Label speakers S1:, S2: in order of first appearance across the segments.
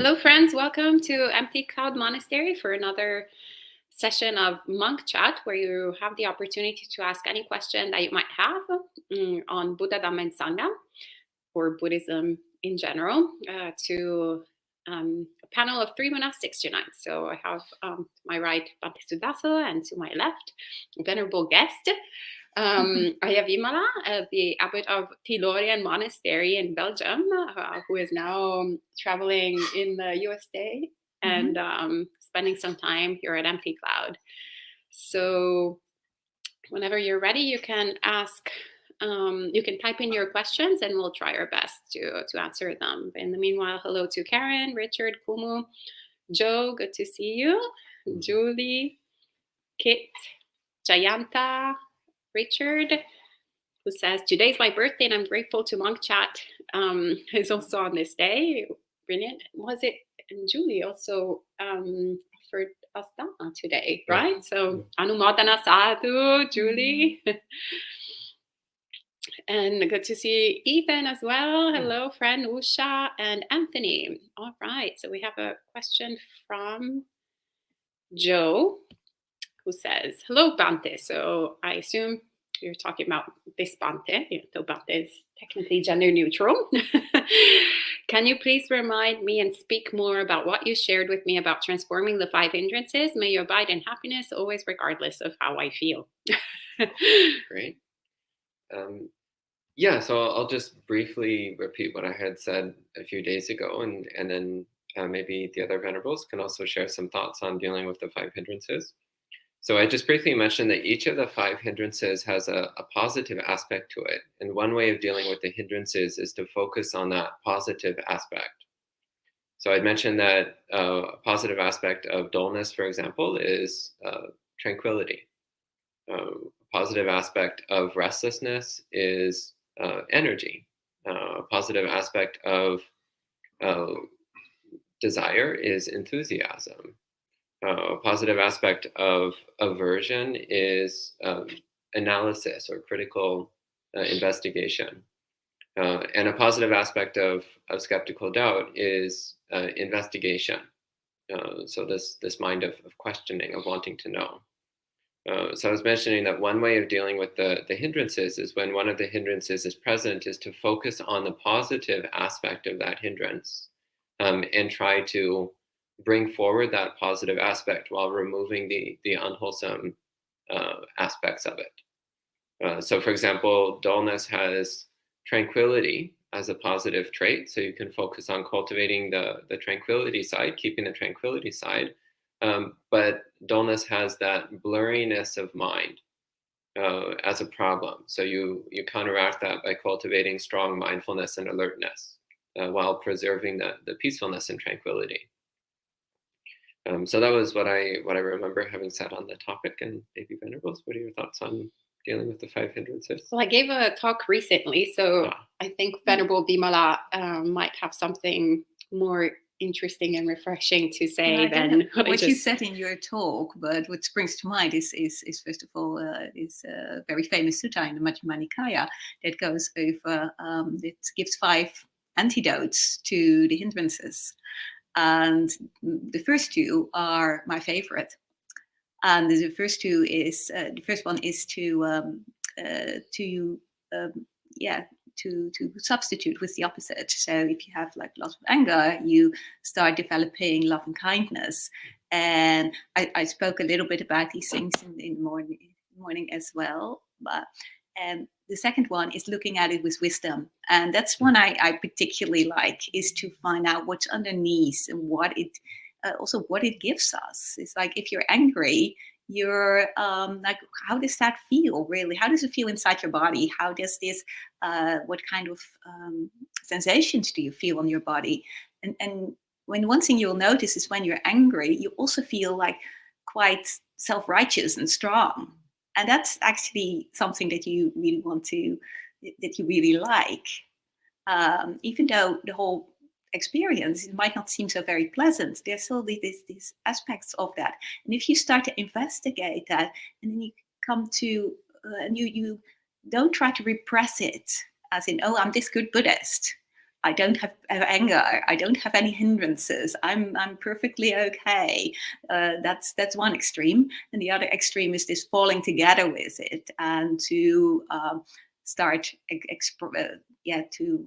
S1: Hello, friends. Welcome to Empty Cloud Monastery for another session of Monk Chat, where you have the opportunity to ask any question that you might have on Buddha, Dhamma, and Sangha, or Buddhism in general, to a panel of three monastics tonight. So I have to my right Bhante Sudaso, and to my left, a venerable guest. I have Imala, the abbot of Tilorian Monastery in Belgium, who is now traveling in the USA and spending some time here at Empty Cloud. So whenever you're ready, you can ask, you can type in your questions and we'll try our best to answer them. In the meanwhile, hello to Karen, Richard, Kumu, Joe, good to see you, Julie, Kit, Jayanta, Richard, who says, today's my birthday and I'm grateful to Monk Chat is also on this day. Brilliant. Was it Julie also for us Dhamma today, right? So Anumodana Sadhu, Julie. And good to see Ethan as well. Hello, friend Usha and Anthony. All right, so we have a question from Joe, who says, hello, Bhante. So I assume you're talking about this Bhante. So Bhante is technically gender neutral. Can you please remind me and speak more about what you shared with me about transforming the 5 hindrances? May you abide in happiness always, regardless of how I feel.
S2: Great. So I'll just briefly repeat what I had said a few days ago, and then maybe the other venerables can also share some thoughts on dealing with the 5 hindrances. So I just briefly mentioned that each of the 5 hindrances has a positive aspect to it. And one way of dealing with the hindrances is to focus on that positive aspect. So I mentioned that a positive aspect of dullness, for example, is tranquility. A positive aspect of restlessness is energy. A positive aspect of desire is enthusiasm. A positive aspect of aversion is analysis or critical investigation. And a positive aspect of skeptical doubt is investigation. So this mind of questioning, of wanting to know. So I was mentioning that one way of dealing with the hindrances is when one of the hindrances is present is to focus on the positive aspect of that hindrance and try to bring forward that positive aspect while removing the unwholesome aspects of it. So for example, dullness has tranquility as a positive trait. So you can focus on cultivating the tranquility side, keeping the tranquility side. But dullness has that blurriness of mind as a problem. So you counteract that by cultivating strong mindfulness and alertness while preserving the peacefulness and tranquility. So that was what I remember having said on the topic. And maybe venerables, what are your thoughts on dealing with the 5 hindrances?
S1: Well, I gave a talk recently, so I think Venerable Vimala might have something more interesting and refreshing to say than
S3: what you said in your talk. But what springs to mind is first of all is a very famous sutta in the Majjhima Nikaya that goes over that gives 5 antidotes to the hindrances, and the first 2 are my favorite. And the first one is to substitute with the opposite. So if you have like lots of anger, you start developing love and kindness. And I spoke a little bit about these things in the morning as well. But the second one is looking at it with wisdom. And that's one I particularly like, is to find out what's underneath and what it gives us. It's like, if you're angry, you're like, how does that feel really? How does it feel inside your body? How does this, what kind of sensations do you feel on your body? And when one thing you'll notice is when you're angry, you also feel like quite self-righteous and strong. And that's actually something that you really that you really like. Even though the whole experience, it might not seem so very pleasant, there's still these aspects of that. And if you start to investigate that, and then you come to and you don't try to repress it as in, oh, I'm this good Buddhist, I don't have anger. I don't have any hindrances. I'm perfectly okay. That's one extreme, and the other extreme is this falling together with it and to start to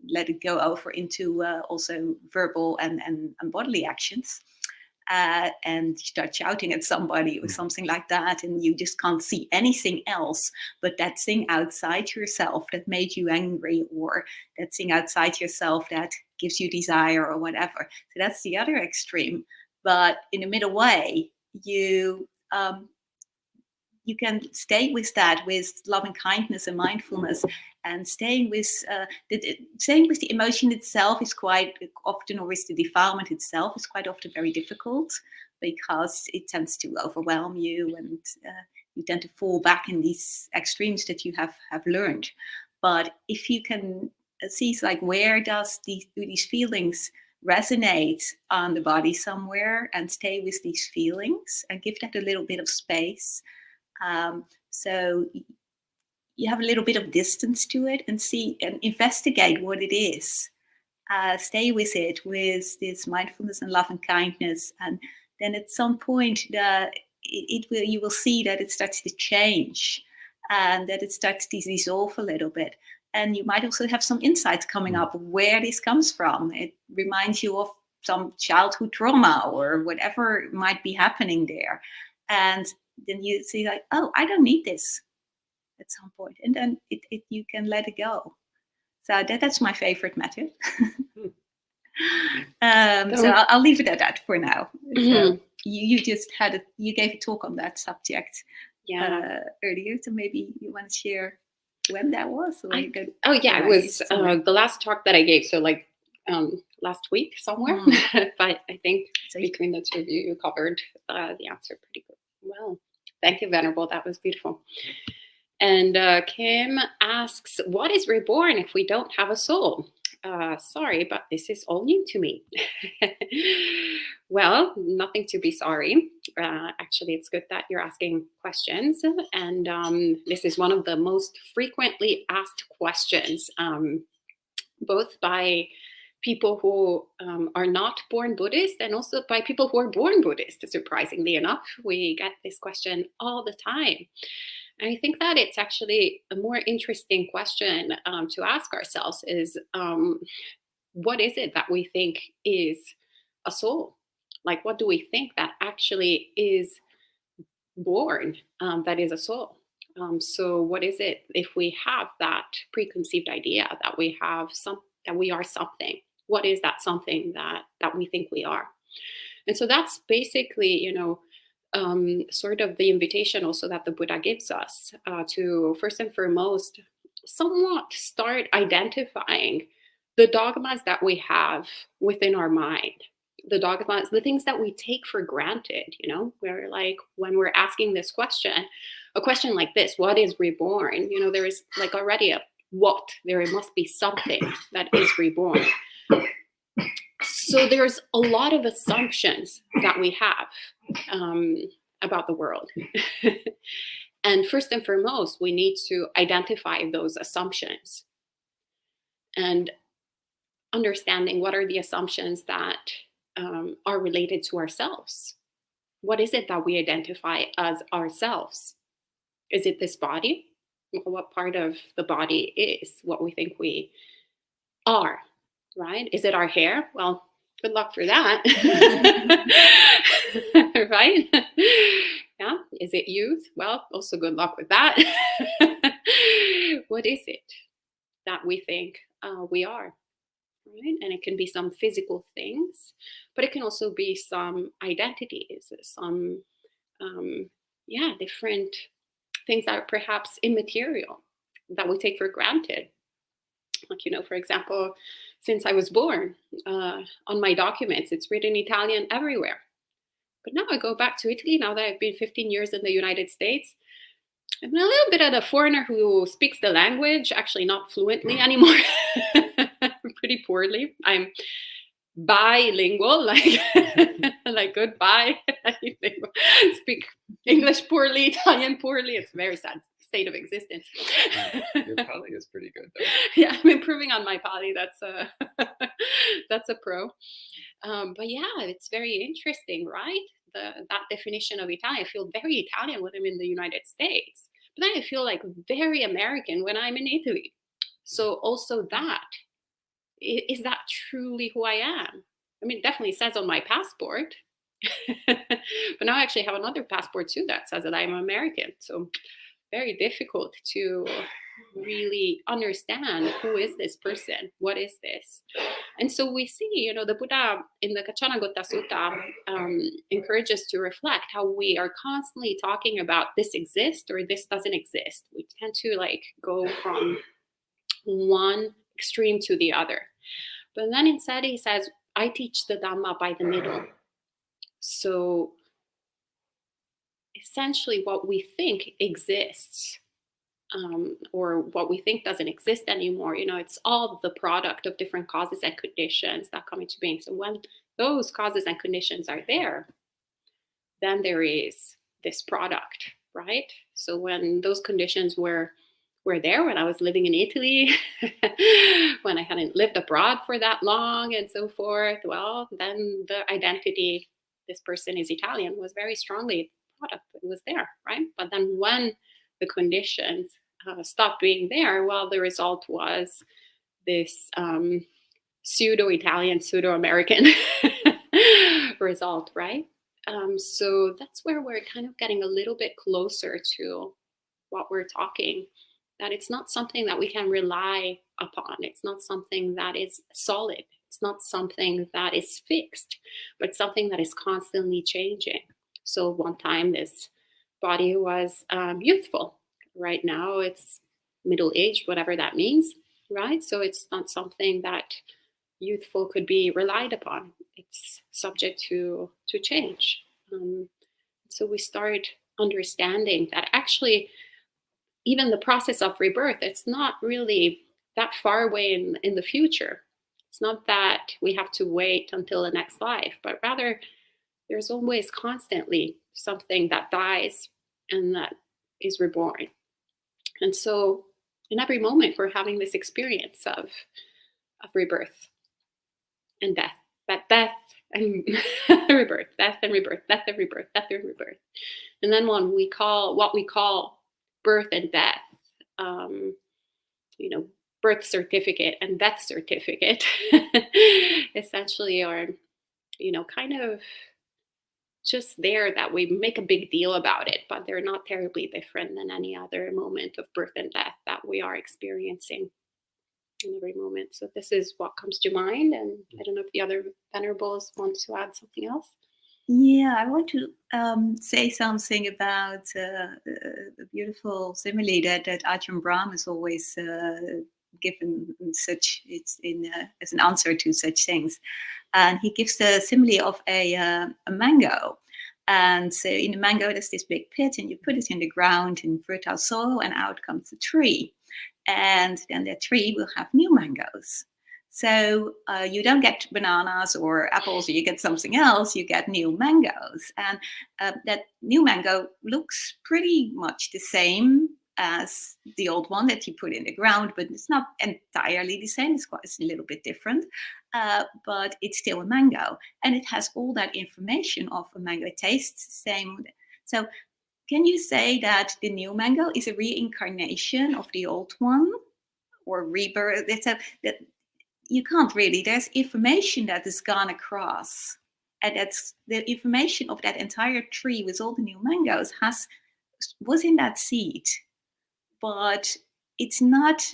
S3: let it go over into also verbal and bodily actions. And start shouting at somebody or something like that, and you just can't see anything else but that thing outside yourself that made you angry, or that thing outside yourself that gives you desire or whatever. So that's the other extreme. But in the middle way, you can stay with that, with loving kindness and mindfulness, and staying with the emotion itself is quite often, or with the defilement itself is quite often very difficult, because it tends to overwhelm you, and you tend to fall back in these extremes that you have learned. But if you can see, like, where do these feelings resonate on the body somewhere, and stay with these feelings and give that a little bit of space. So you have a little bit of distance to it, and see and investigate what it is. Stay with it, with this mindfulness and love and kindness, and then at some point you will see that it starts to change, and that it starts to dissolve a little bit. And you might also have some insights coming up where this comes from. It reminds you of some childhood trauma or whatever might be happening there, and then you see, like, oh, I don't need this at some point, and then you can let it go. So that's my favorite method. So I'll leave it at that for now. So you just you gave a talk on that subject earlier, so maybe you want to share when that was.
S1: It was the last talk that I gave, so like last week somewhere. But I think between the two of you covered the answer pretty good. Well, thank you, Venerable. That was beautiful. And Kim asks, what is reborn if we don't have a soul? Sorry, but this is all new to me. Well, nothing to be sorry. Actually, it's good that you're asking questions. And this is one of the most frequently asked questions, both by people who are not born Buddhist, and also by people who are born Buddhist. Surprisingly enough, we get this question all the time. And I think that it's actually a more interesting question to ask ourselves is, what is it that we think is a soul? Like, what do we think that actually is born, that is a soul? So what is it if we have that preconceived idea that we have that we are something? What is that something that we think we are? And so that's basically, sort of the invitation also that the Buddha gives us to, first and foremost, somewhat start identifying the dogmas that we have within our mind. The dogmas, the things that we take for granted, where, like, when we're asking this question, a question like this, what is reborn? There is like already there must be something that is reborn. So there's a lot of assumptions that we have about the world. And first and foremost, we need to identify those assumptions and understanding what are the assumptions that are related to ourselves. What is it that we identify as ourselves? Is it this body? What part of the body is what we think we are, right? Is it our hair? Well, good luck for that. Right? Yeah. Is it youth? Well, also good luck with that. What is it that we think we are? Right? And it can be some physical things, but it can also be some identities, some different things that are perhaps immaterial that we take for granted. Like, for example, since I was born, on my documents, it's written Italian everywhere. But now I go back to Italy, now that I've been 15 years in the United States. I'm a little bit of a foreigner who speaks the language, actually not fluently anymore, pretty poorly. I'm bilingual, like goodbye. I speak English poorly, Italian poorly. It's very sad state of existence.
S2: Your Pali is pretty good, though.
S1: Yeah, I'm improving on my Pali. That's a that's a pro. But yeah, it's very interesting, right? That definition of Italian. I feel very Italian when I'm in the United States, but then I feel like very American when I'm in Italy. So also that is that truly who I am? I mean, it definitely says on my passport, but now I actually have another passport too that says that I'm American. So very difficult to really understand who is this person, what is this. And so we see, the Buddha in the Kachanagotta Sutta encourages to reflect how we are constantly talking about this exists or this doesn't exist. We tend to go from one extreme to the other. But then instead he says, I teach the Dhamma by the middle. So essentially what we think exists, or what we think doesn't exist anymore, it's all the product of different causes and conditions that come into being. So when those causes and conditions are there, then there is this product, right? So when those conditions were there, when I was living in Italy, when I hadn't lived abroad for that long and so forth, well, then the identity, this person is Italian, was very strongly product. It was there, right? But then when the conditions stopped being there, well, the result was this pseudo-Italian, pseudo-American result, right? So that's where we're kind of getting a little bit closer to what we're talking, that it's not something that we can rely upon. It's not something that is solid. It's not something that is fixed, but something that is constantly changing. So one time this body was youthful. Right now it's middle-aged, whatever that means, right? So it's not something that youthful could be relied upon. It's subject to change. So we start understanding that actually even the process of rebirth, it's not really that far away in the future. It's not that we have to wait until the next life, but rather there's always constantly something that dies and that is reborn. And so in every moment, we're having this experience of rebirth and death, death and rebirth, death and rebirth, death and rebirth, death and rebirth. And then what we call birth and death, birth certificate and death certificate, essentially are, kind of just there, that we make a big deal about it, but they're not terribly different than any other moment of birth and death that we are experiencing in every moment. So this is what comes to mind, and I don't know if the other venerables want to add something else.
S3: Yeah, I want to say something about the beautiful simile that Ajahn Brahm is always given as an answer to such things. And he gives the simile of a mango. And so in a mango, there's this big pit, and you put it in the ground in fertile soil, and out comes a tree. And then that tree will have new mangoes. So you don't get bananas or apples, or you get something else, you get new mangoes. And that new mango looks pretty much the same as the old one that you put in the ground, but it's not entirely the same. It's a little bit different, but it's still a mango. And it has all that information of a mango. It tastes the same. So can you say that the new mango is a reincarnation of the old one, or rebirth? That you can't really. There's information that has gone across, and that's the information of that entire tree with all the new mangoes was in that seed, but it's not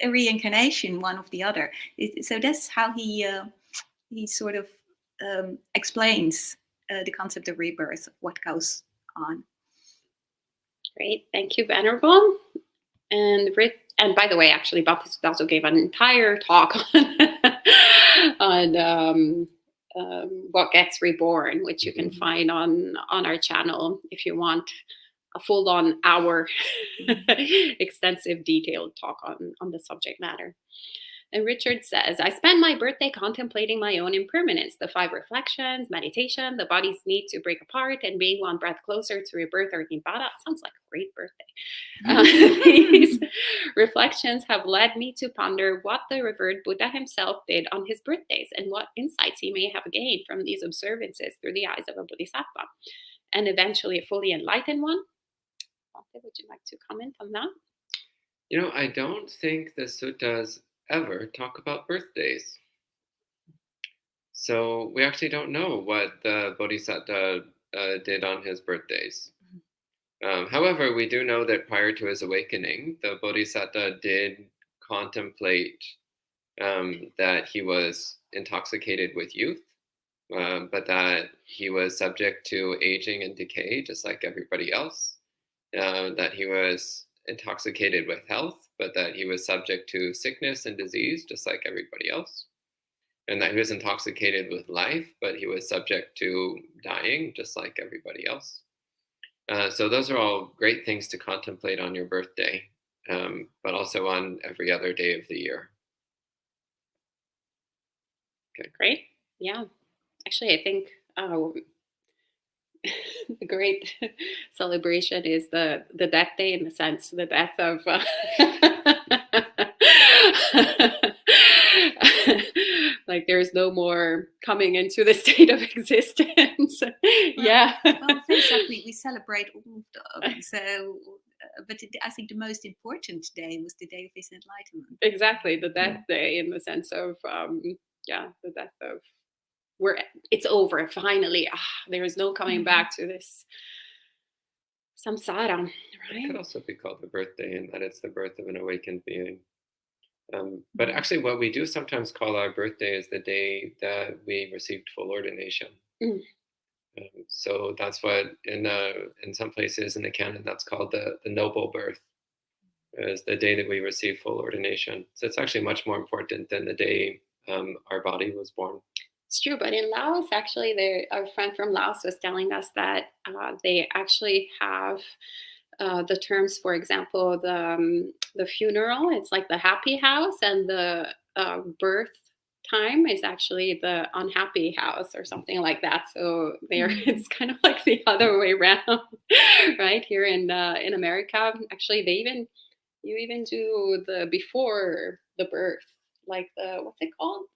S3: a reincarnation one of the other. So that's how he sort of explains the concept of rebirth, what goes on.
S1: Great, thank you, Venerable. And by the way, actually, Baptista also gave an entire talk on what gets reborn, which you can find on our channel if you want a full-on hour extensive detailed talk on the subject matter. And Richard says, I spend my birthday contemplating my own impermanence, the 5 reflections, meditation, the body's need to break apart, and being one breath closer to rebirth or nibbana. Sounds like a great birthday. These reflections have led me to ponder what the revered Buddha himself did on his birthdays and what insights he may have gained from these observances through the eyes of a bodhisattva, and eventually a fully enlightened one. Would you like to comment on that?
S2: I don't think the suttas ever talk about birthdays. So we actually don't know what the Bodhisattva did on his birthdays. However, we do know that prior to his awakening, the Bodhisattva did contemplate that he was intoxicated with youth, but that he was subject to aging and decay, just like everybody else, that he was intoxicated with health, but that he was subject to sickness and disease, just like everybody else, and that he was intoxicated with life, but he was subject to dying, just like everybody else. So those are all great things to contemplate on your birthday, but also on every other day of the year.
S1: Okay, great. Yeah. Actually, I think the great celebration is the death day, in the sense, the death of like there's no more coming into the state of existence. Yeah.
S3: Well, exactly. We celebrate all of them. So, but I think the most important day was the day of his enlightenment.
S1: Exactly, the death day, in the sense of the death of where it's over finally. There is no coming back to this samsara. Right?
S2: It could also be called the birthday, in that it's the birth of an awakened being. But actually, what we do sometimes call our birthday is the day that we received full ordination. So that's what in some places in the canon that's called the noble birth, is the day that we receive full ordination. So it's actually much more important than the day our body was born.
S1: It's true, but in Laos, actually, our friend from Laos was telling us that they actually have the terms. For example, the funeral, it's like the happy house, and the birth time is actually the unhappy house, or something like that. So it's kind of like the other way around, right? Here in America, actually, you even do the before the birth, like the, what's it called?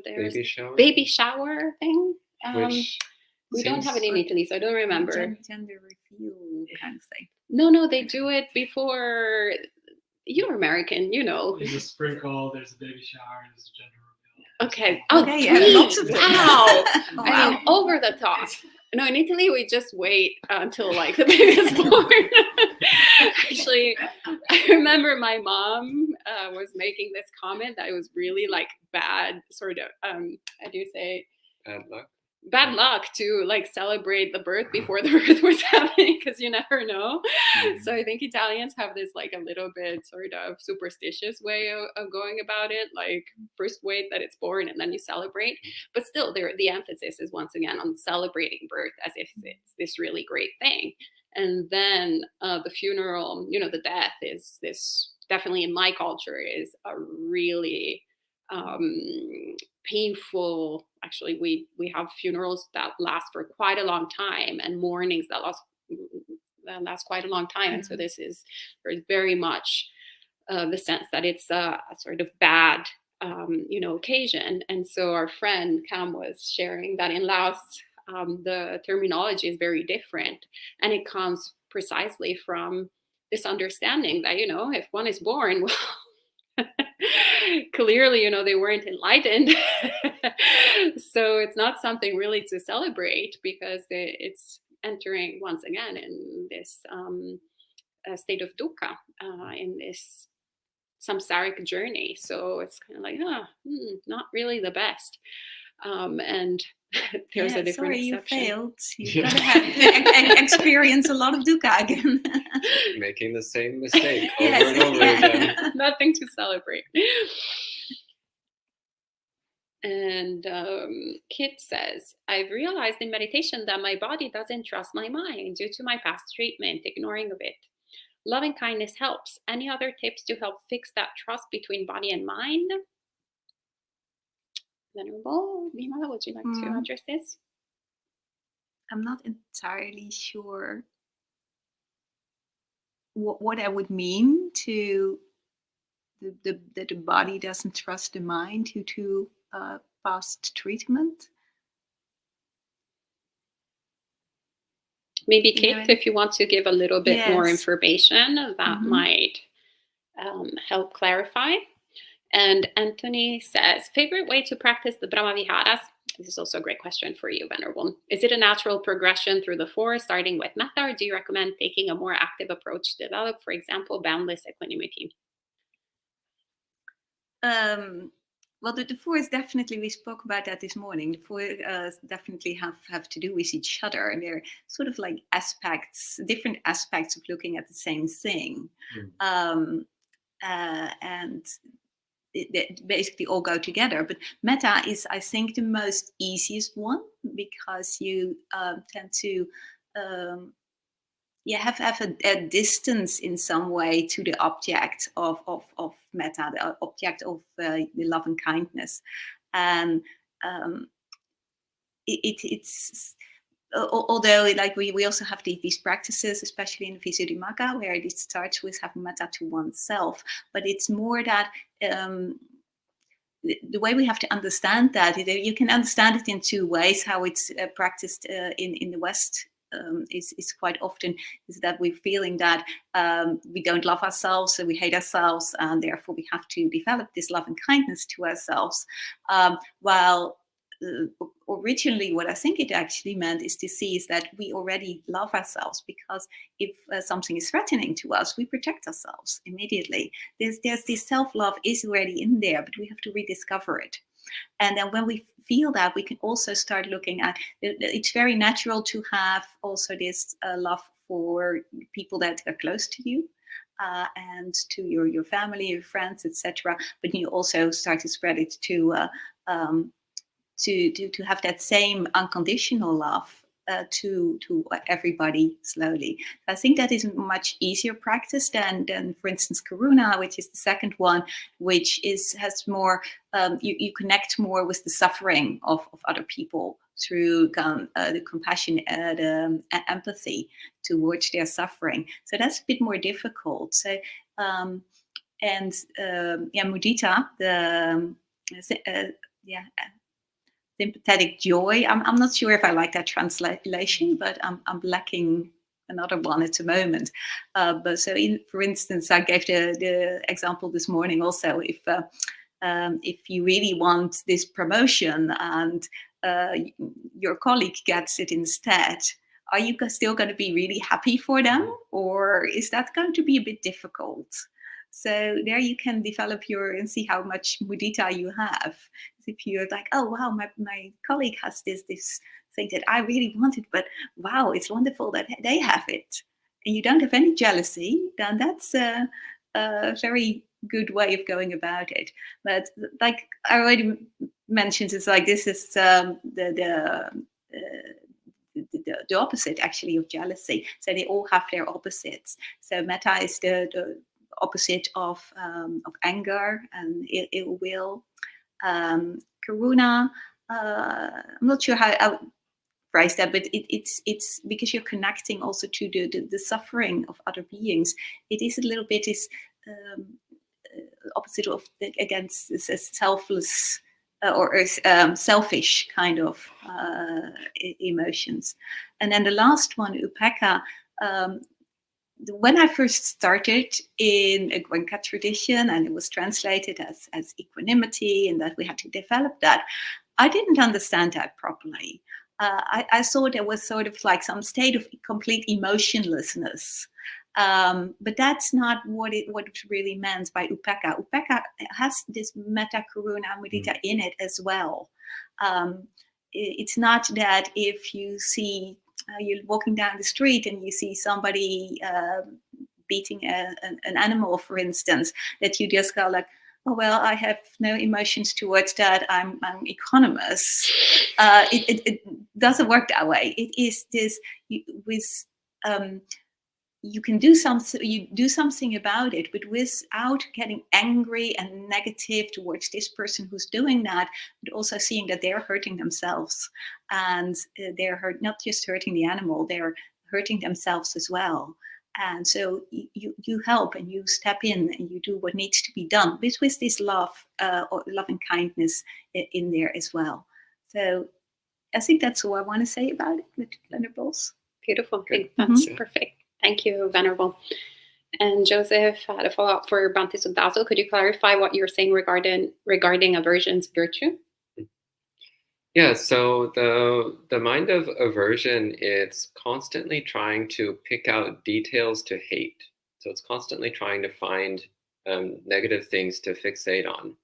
S1: There's baby shower thing. We don't have it in Italy, so I don't remember.
S3: Gender reveal kind of thing.
S1: No, they do it before. You're American, you know.
S4: There's a sprinkle, there's a baby shower, there's a gender reveal.
S1: Okay.
S3: Okay, yeah, lots of
S1: wow.
S3: Wow.
S1: I mean, over the top. No, in Italy, we just wait until like the baby is born. Actually, I remember my mom was making this comment that it was really like bad, sort of, how do you say? Bad luck to like celebrate the birth before the birth was happening, because you never know. So I think Italians have this like a little bit sort of superstitious way of going about it, like first wait that it's born and then you celebrate. But still, the emphasis is once again on celebrating birth as if it's this really great thing. And then the funeral, the death is this, definitely in my culture, is a really painful. Actually, we have funerals that last for quite a long time, and mournings that last quite a long time. And so this is very much the sense that it's a sort of bad occasion. And so our friend Cam was sharing that in Laos the terminology is very different, and it comes precisely from this understanding that if one is born, well, clearly, they weren't enlightened. So it's not something really to celebrate, because it's entering once again in this state of dukkha, in this samsaric journey. So it's kind of like, not really the best. And there's a different exception.
S3: You failed. You've got to experience a lot of dukkha again.
S2: Making the same mistake over and over again.
S1: Nothing to celebrate. And Kit says, I've realized in meditation that my body doesn't trust my mind due to my past treatment, ignoring of it. Loving kindness helps. Any other tips to help fix that trust between body and mind? Venerable Bhima, would you like to address this?
S3: I'm not entirely sure what I would mean to that the body doesn't trust the mind due to past treatment.
S1: Maybe Kate, if you want to give a little bit more
S3: Yes.
S1: information, that might help clarify. And Anthony says, favorite way to practice the Brahma Viharas? This is also a great question for you, Venerable. Is it a natural progression through the four, starting with metta, or do you recommend taking a more active approach to develop, for example, boundless equanimity?
S3: Well, the four is definitely, we spoke about that this morning. The four definitely have to do with each other. And they're sort of like aspects, different aspects of looking at the same thing. And they basically all go together. But metta is, I think, the most easiest one, because you tend to have a distance in some way to the object of metta, the object of the love and kindness. And it's although, like, we also have these practices, especially in Visuddhimagga, where it starts with having metta to oneself, but it's more that the way we have to understand that, you can understand it in two ways. How it's practiced in the West is quite often is that we're feeling that we don't love ourselves, so we hate ourselves, and therefore we have to develop this love and kindness to ourselves. While originally, what I think it actually meant is to see is that we already love ourselves, because if something is threatening to us, we protect ourselves immediately. There's this self-love is already in there, but we have to rediscover it. And then when we feel that, we can also start looking at, it's very natural to have also this love for people that are close to you. And to your family, your friends, etc. But you also start to spread it to have that same unconditional love to everybody slowly. I think that is a much easier practice than for instance, Karuna, which is the second one, which has more, you connect more with the suffering of other people through the compassion and empathy towards their suffering. So that's a bit more difficult. So, mudita, sympathetic joy. I'm not sure if I like that translation, but I'm lacking another one at the moment. But so, for instance, I gave the example this morning also. If you really want this promotion and your colleague gets it instead, are you still going to be really happy for them, or is that going to be a bit difficult? So there you can develop and see how much mudita you have. If you're like, oh wow, my colleague has this thing that I really wanted, but wow, it's wonderful that they have it, and you don't have any jealousy, then that's a very good way of going about it. But like I already mentioned, it's like this is the opposite actually of jealousy. So they all have their opposites. So metta is the opposite of anger and ill will. Karuna, I'm not sure how I would phrase that, but it's because you're connecting also to the suffering of other beings. It is a little bit opposite of against selfless or selfish kind of emotions. And then the last one, upekkha. When I first started in a Goenka tradition, and it was translated as equanimity, and that we had to develop that, I didn't understand that properly. I thought it was sort of like some state of complete emotionlessness. But that's not what it really meant by upekkha. Upekkha has this metta, karuna, mudita in it as well. It's not that if you see you're walking down the street and you see somebody beating an animal, for instance, that you just go like, oh, well, I have no emotions towards that. I'm equanimous. It doesn't work that way. It is this you can do something about it, but without getting angry and negative towards this person who's doing that, but also seeing that they're hurting themselves, and they're not just hurting the animal, they're hurting themselves as well. And so you help and you step in and you do what needs to be done, but with this love or love and kindness in there as well. So I think that's all I want to say about it with Venerables.
S1: Beautiful. I think
S2: Good.
S1: that's
S2: Mhm.
S1: perfect. Thank you, Venerable. And Joseph had a follow-up for Bhante Sudhaso. Could you clarify what you were saying regarding aversion's virtue?
S2: Yeah, so the mind of aversion, it's constantly trying to pick out details to hate. So it's constantly trying to find negative things to fixate on.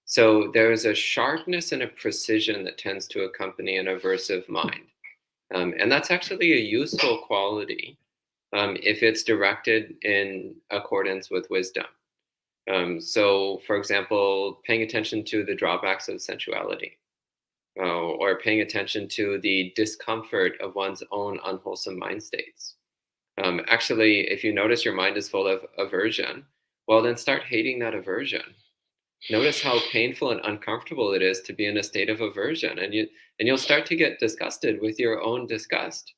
S2: So there's a sharpness and a precision that tends to accompany an aversive mind. And that's actually a useful quality if it's directed in accordance with wisdom. So, for example, paying attention to the drawbacks of sensuality, or paying attention to the discomfort of one's own unwholesome mind states. Actually, if you notice your mind is full of aversion, well, then start hating that aversion. Notice how painful and uncomfortable it is to be in a state of aversion, and you'll start to get disgusted with your own disgust.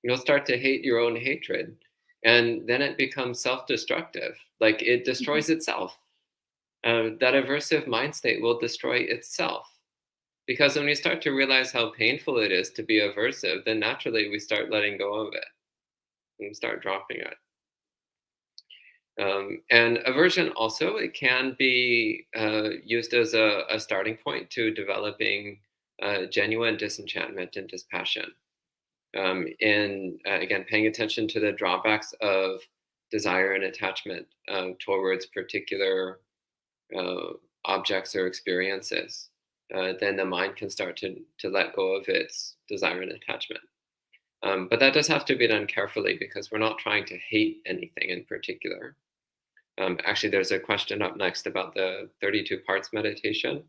S2: You'll start to hate your own hatred, and then it becomes self-destructive. Like it destroys itself. That aversive mind state will destroy itself. Because when we start to realize how painful it is to be aversive, then naturally we start letting go of it and start dropping it. And aversion also, it can be used as a starting point to developing genuine disenchantment and dispassion. Again, paying attention to the drawbacks of desire and attachment towards particular objects or experiences. Then the mind can start to let go of its desire and attachment. But that does have to be done carefully because we're not trying to hate anything in particular. Actually, there's a question up next about the 32 parts meditation.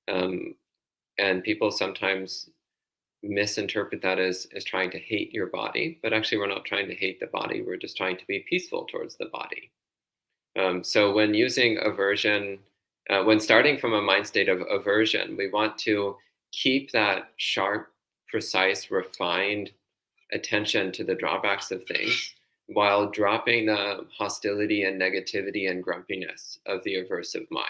S2: And people sometimes misinterpret that as trying to hate your body, but actually we're not trying to hate the body. We're just trying to be peaceful towards the body. So when using aversion, when starting from a mind state of aversion, we want to keep that sharp, precise, refined attention to the drawbacks of things while dropping the hostility and negativity and grumpiness of the aversive mind.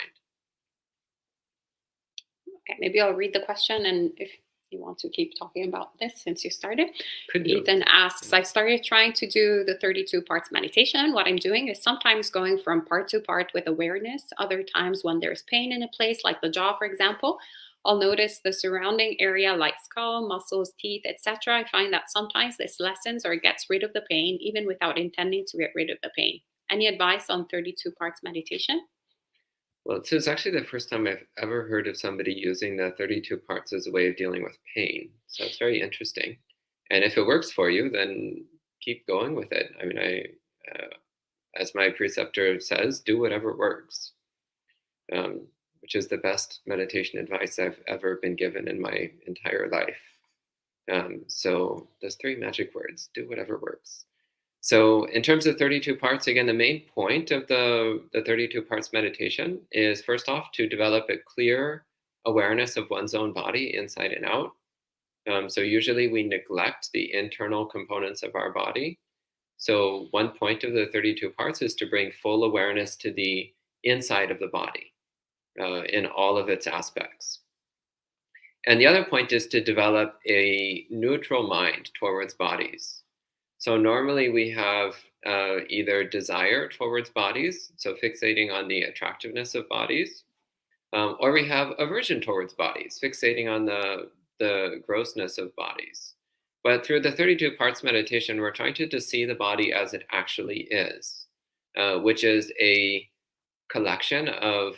S1: Okay, maybe I'll read the question, and if you want to keep talking about this since you started.
S2: Could you?
S1: Ethan asks, I started trying to do the 32 parts meditation. What I'm doing is sometimes going from part to part with awareness. Other times when there's pain in a place, like the jaw, for example, I'll notice the surrounding area like skull, muscles, teeth, etc. I find that sometimes this lessens or gets rid of the pain, even without intending to get rid of the pain. Any advice on 32 parts meditation?
S2: Well, so it's actually the first time I've ever heard of somebody using the 32 parts as a way of dealing with pain. So it's very interesting. And if it works for you, then keep going with it. I mean, as my preceptor says, do whatever works, which is the best meditation advice I've ever been given in my entire life. So those 3 magic words, do whatever works. So in terms of 32 parts, again, the main point of the 32 parts meditation is first off to develop a clear awareness of one's own body inside and out. So usually we neglect the internal components of our body. So one point of the 32 parts is to bring full awareness to the inside of the body in all of its aspects. And the other point is to develop a neutral mind towards bodies. So normally we have either desire towards bodies, so fixating on the attractiveness of bodies, or we have aversion towards bodies, fixating on the grossness of bodies. But through the 32 parts meditation, we're trying to see the body as it actually is, which is a collection of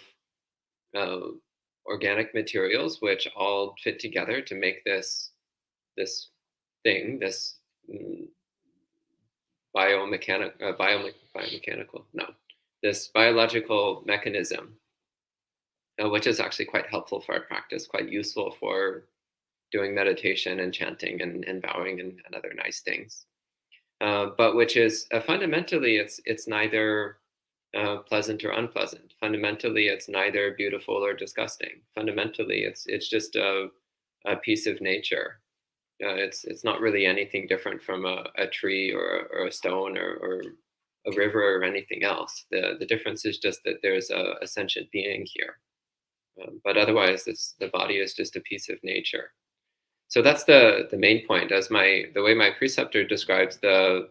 S2: organic materials which all fit together to make this thing, this this biological mechanism, which is actually quite helpful for our practice, quite useful for doing meditation and chanting and bowing and other nice things. but which is fundamentally it's neither pleasant or unpleasant. Fundamentally, it's neither beautiful or disgusting. Fundamentally, it's just a piece of nature. It's not really anything different from a tree or a stone or a river or anything else. The difference is just that there's a sentient being here. But otherwise, the body is just a piece of nature. So that's the main point. As the way my preceptor describes the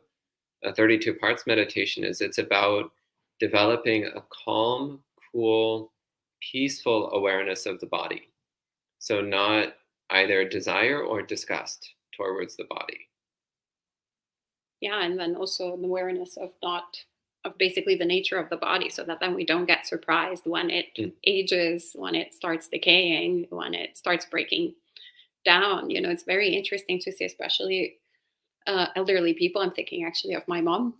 S2: 32 parts meditation is, it's about developing a calm, cool, peaceful awareness of the body. So not either desire or disgust towards the body.
S1: Yeah, and then also an awareness of basically the nature of the body, so that then we don't get surprised when it ages, when it starts decaying, when it starts breaking down. It's very interesting to see, especially elderly people. I'm thinking actually of my mom.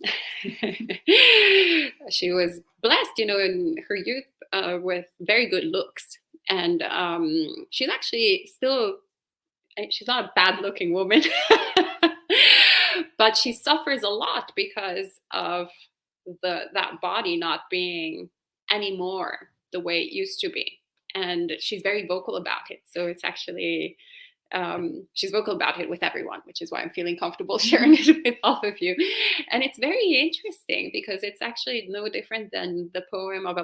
S1: She was blessed, in her youth with very good looks. And she's actually she's not a bad looking woman, but she suffers a lot because of that body not being anymore the way it used to be. And she's very vocal about it. So it's actually, she's vocal about it with everyone, which is why I'm feeling comfortable sharing it with all of you. And it's very interesting because it's actually no different than the poem of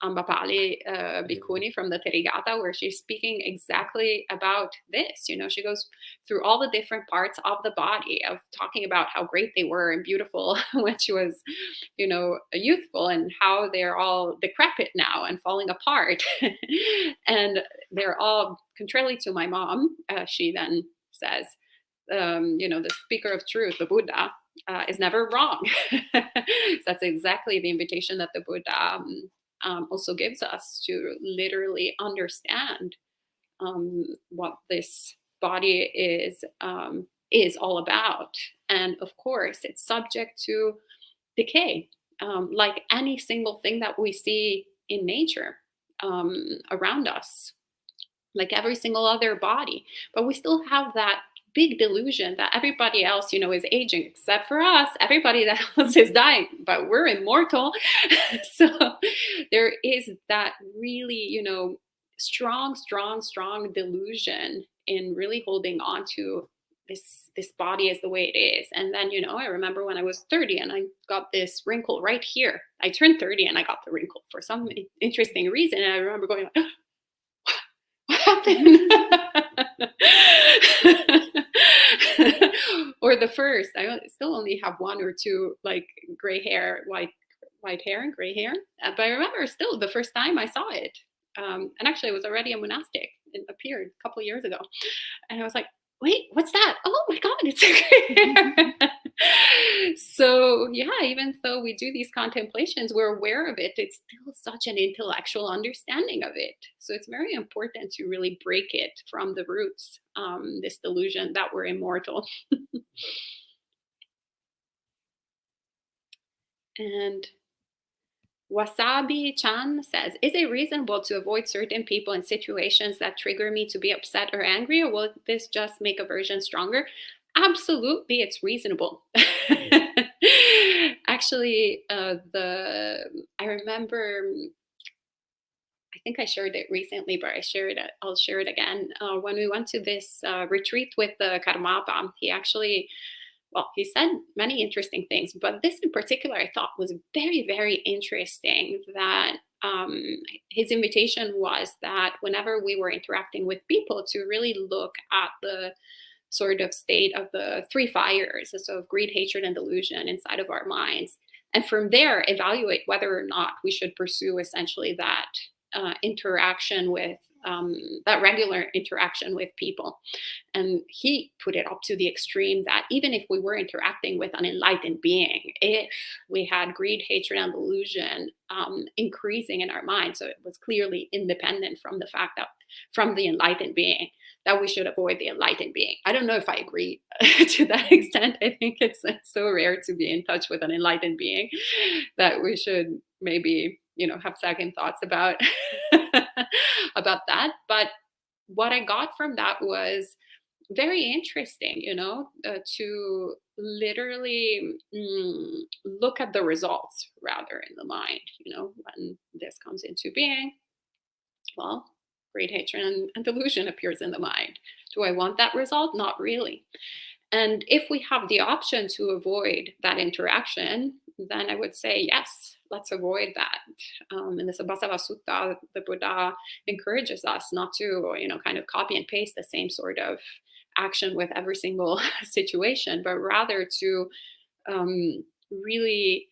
S1: Ambapali Bhikkhuni from the Therigatha, where she's speaking exactly about this. She goes through all the different parts of the body, of talking about how great they were and beautiful when she was, youthful, and how they're all decrepit now and falling apart. And they're all, contrarily to my mom, she then says, the speaker of truth, the Buddha, is never wrong. So that's exactly the invitation that the Buddha also gives us, to literally understand what this body is all about. And of course, it's subject to decay, like any single thing that we see in nature around us, like every single other body. But we still have that big delusion that everybody else, is aging, except for us. Everybody else is dying, but we're immortal. So there is that really, strong delusion in really holding on to this body as the way it is. And then, I remember when I was 30 and I got this wrinkle right here. I turned 30 and I got the wrinkle for some interesting reason. And I remember going, what happened? Or the first, I still only have one or two like gray hair, white hair and gray hair. But I remember still the first time I saw it. And actually I was already a monastic. It appeared a couple of years ago. And I was like, wait, what's that? Oh my God, it's a gray hair. So yeah, even though we do these contemplations, we're aware of it, it's still such an intellectual understanding of it. So it's very important to really break it from the roots, this delusion that we're immortal. And Wasabi Chan says, is it reasonable to avoid certain people and situations that trigger me to be upset or angry, or will this just make aversion stronger? Absolutely, it's reasonable. Actually, I remember, I think I shared it recently, but I'll share it again. When we went to this retreat with the Karmapa, he said many interesting things, but this in particular I thought was very, very interesting, that his invitation was that whenever we were interacting with people, to really look at the sort of state of the three fires, so of greed, hatred, and delusion inside of our minds. And from there, evaluate whether or not we should pursue essentially that interaction with, that regular interaction with people. And he put it up to the extreme that even if we were interacting with an enlightened being, if we had greed, hatred, and delusion increasing in our mind, so it was clearly independent from the fact that from the enlightened being, that we should avoid the enlightened being. I don't know if I agree to that extent. I think it's so rare to be in touch with an enlightened being that we should maybe, have second thoughts about about that. But what I got from that was very interesting, to literally look at the results rather in the mind, when this comes into being. Well, great hatred and delusion appears in the mind. Do I want that result? Not really. And if we have the option to avoid that interaction, then I would say, yes, let's avoid that. In the Sabbasava Sutta, the Buddha encourages us not to, kind of copy and paste the same sort of action with every single situation, but rather to really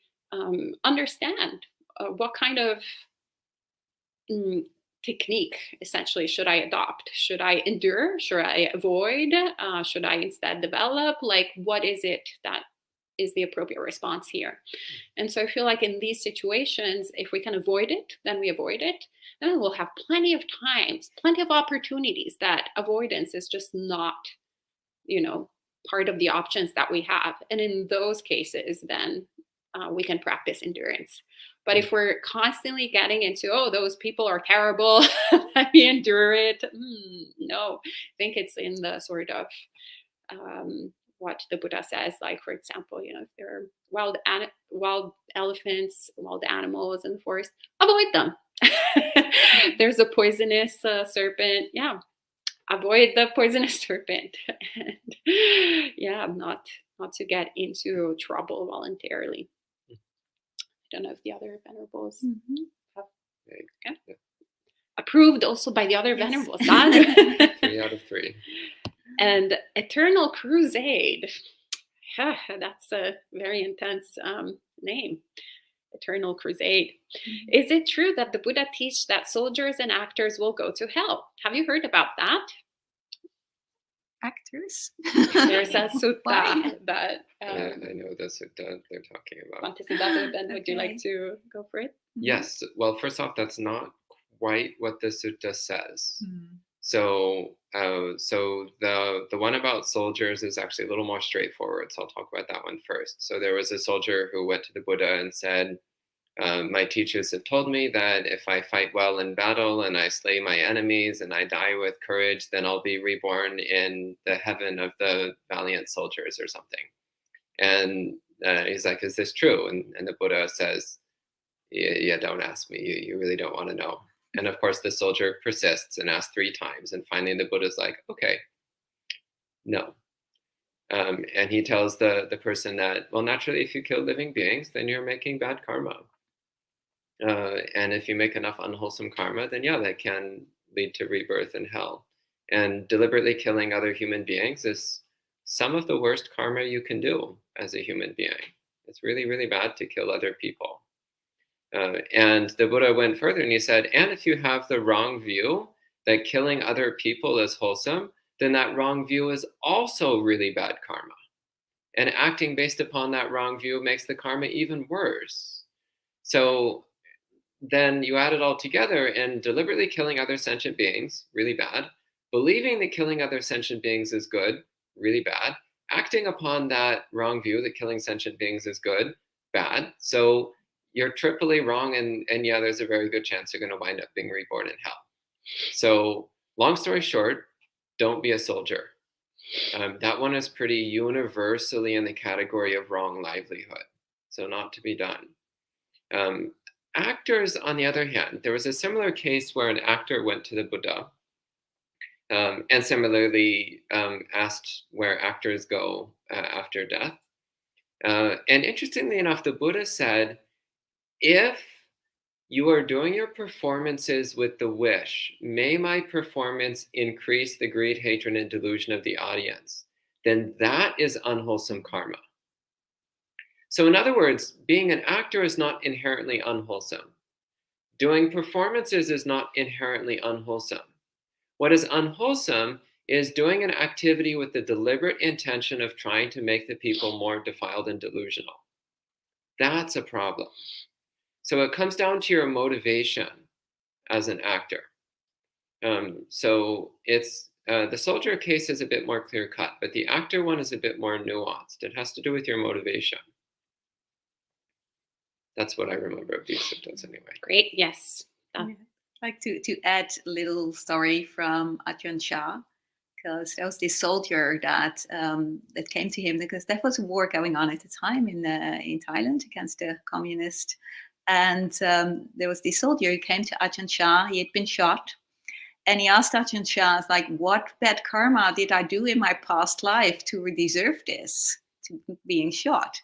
S1: understand what kind of technique essentially should I adopt? Should I endure? Should I avoid? Should I instead develop? Like, what is it that is the appropriate response here? And so I feel like in these situations, if we can avoid it, then we avoid it. Then we'll have plenty of times, plenty of opportunities that avoidance is just not, part of the options that we have. And in those cases, then we can practice endurance. But if we're constantly getting into, oh, those people are terrible, let me endure it. No, I think it's in the sort of what the Buddha says, like, for example, if there are wild elephants, wild animals in the forest, avoid them. There's a poisonous serpent. Yeah, avoid the poisonous serpent. And not to get into trouble voluntarily. I don't know if the other venerables have approved also by the other venerables.
S2: 3 out of 3.
S1: And Eternal Crusade. That's a very intense name. Eternal Crusade. Is it true that the Buddha teaches that soldiers and actors will go to hell? Have you heard about that?
S3: Actors?
S1: There's a sutta that...
S2: I know the sutta they're talking about.
S1: Ben, would you like to go for it?
S2: Yes. Well, first off, that's not quite what the sutta says. So the one about soldiers is actually a little more straightforward. So I'll talk about that one first. So there was a soldier who went to the Buddha and said, my teachers have told me that if I fight well in battle and I slay my enemies and I die with courage, then I'll be reborn in the heaven of the valiant soldiers or something. And he's like, is this true? And the Buddha says, yeah, don't ask me. You really don't want to know. And of course, the soldier persists and asks 3 times. And finally, the Buddha's like, okay, no. And he tells the person that, well, naturally, if you kill living beings, then you're making bad karma. And if you make enough unwholesome karma, then that can lead to rebirth in hell. And deliberately killing other human beings is some of the worst karma you can do as a human being. It's really, really bad to kill other people. And the Buddha went further and he said, and if you have the wrong view that killing other people is wholesome, then that wrong view is also really bad karma. And acting based upon that wrong view makes the karma even worse. So then you add it all together, and deliberately killing other sentient beings, really bad. Believing that killing other sentient beings is good, really bad. Acting upon that wrong view that killing sentient beings is good, bad. So you're triply wrong, and there's a very good chance you're going to wind up being reborn in hell. So long story short, don't be a soldier. That one is pretty universally in the category of wrong livelihood. So not to be done. Actors, on the other hand, there was a similar case where an actor went to the Buddha and similarly asked where actors go after death. And interestingly enough, the Buddha said, if you are doing your performances with the wish, may my performance increase the greed, hatred, and delusion of the audience, then that is unwholesome karma. So in other words, being an actor is not inherently unwholesome. Doing performances is not inherently unwholesome. What is unwholesome is doing an activity with the deliberate intention of trying to make the people more defiled and delusional. That's a problem. So it comes down to your motivation as an actor. So it's the soldier case is a bit more clear-cut, but the actor one is a bit more nuanced. It has to do with your motivation. That's what I remember of these suttas anyway.
S1: Great, yes.
S3: I'd like to add a little story from Ajahn Chah, because there was this soldier that that came to him, because there was a war going on at the time in Thailand against the communists. And there was this soldier who came to Ajahn Chah. He had been shot. And he asked Ajahn Chah, like, what bad karma did I do in my past life to deserve this, to being shot?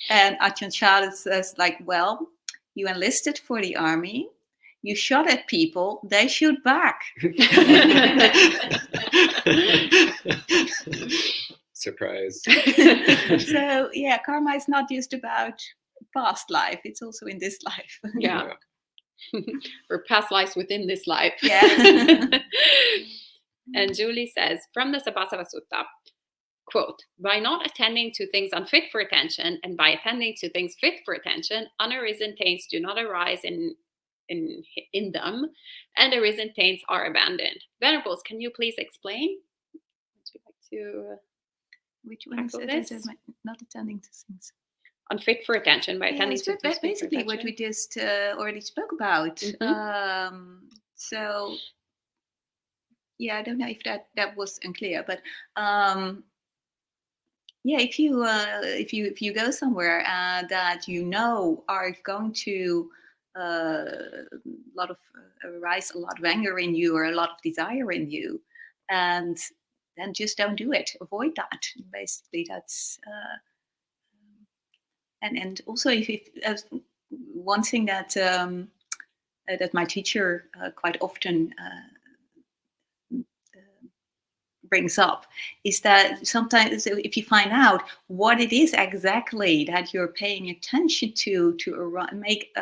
S3: And Ajahn Chah says, like, well, you enlisted for the army, you shot at people, they shoot back.
S2: Surprise.
S3: So, yeah, karma is not just about past life, it's also in this life.
S1: Yeah. Or past lives within this life.
S3: Yeah.
S1: And Julie says, from the Sabasava Sutta, quote, by not attending to things unfit for attention and by attending to things fit for attention, unarisen taints do not arise in them, and arisen taints are abandoned. Venerables, can you please explain? Would you like to
S3: Which one is
S1: tackle
S3: it?
S1: this?
S3: Not attending to things.
S1: Unfit for attention by attending to things fit for
S3: basically what we
S1: attention?
S3: just already spoke about. So yeah, I don't know if that was unclear, but yeah, if you go somewhere that you know are going to arise a lot of anger in you or a lot of desire in you, and then just don't do it. Avoid that. Basically, that's and also if one thing that that my teacher quite often brings up is that sometimes if you find out what it is exactly that you're paying attention to make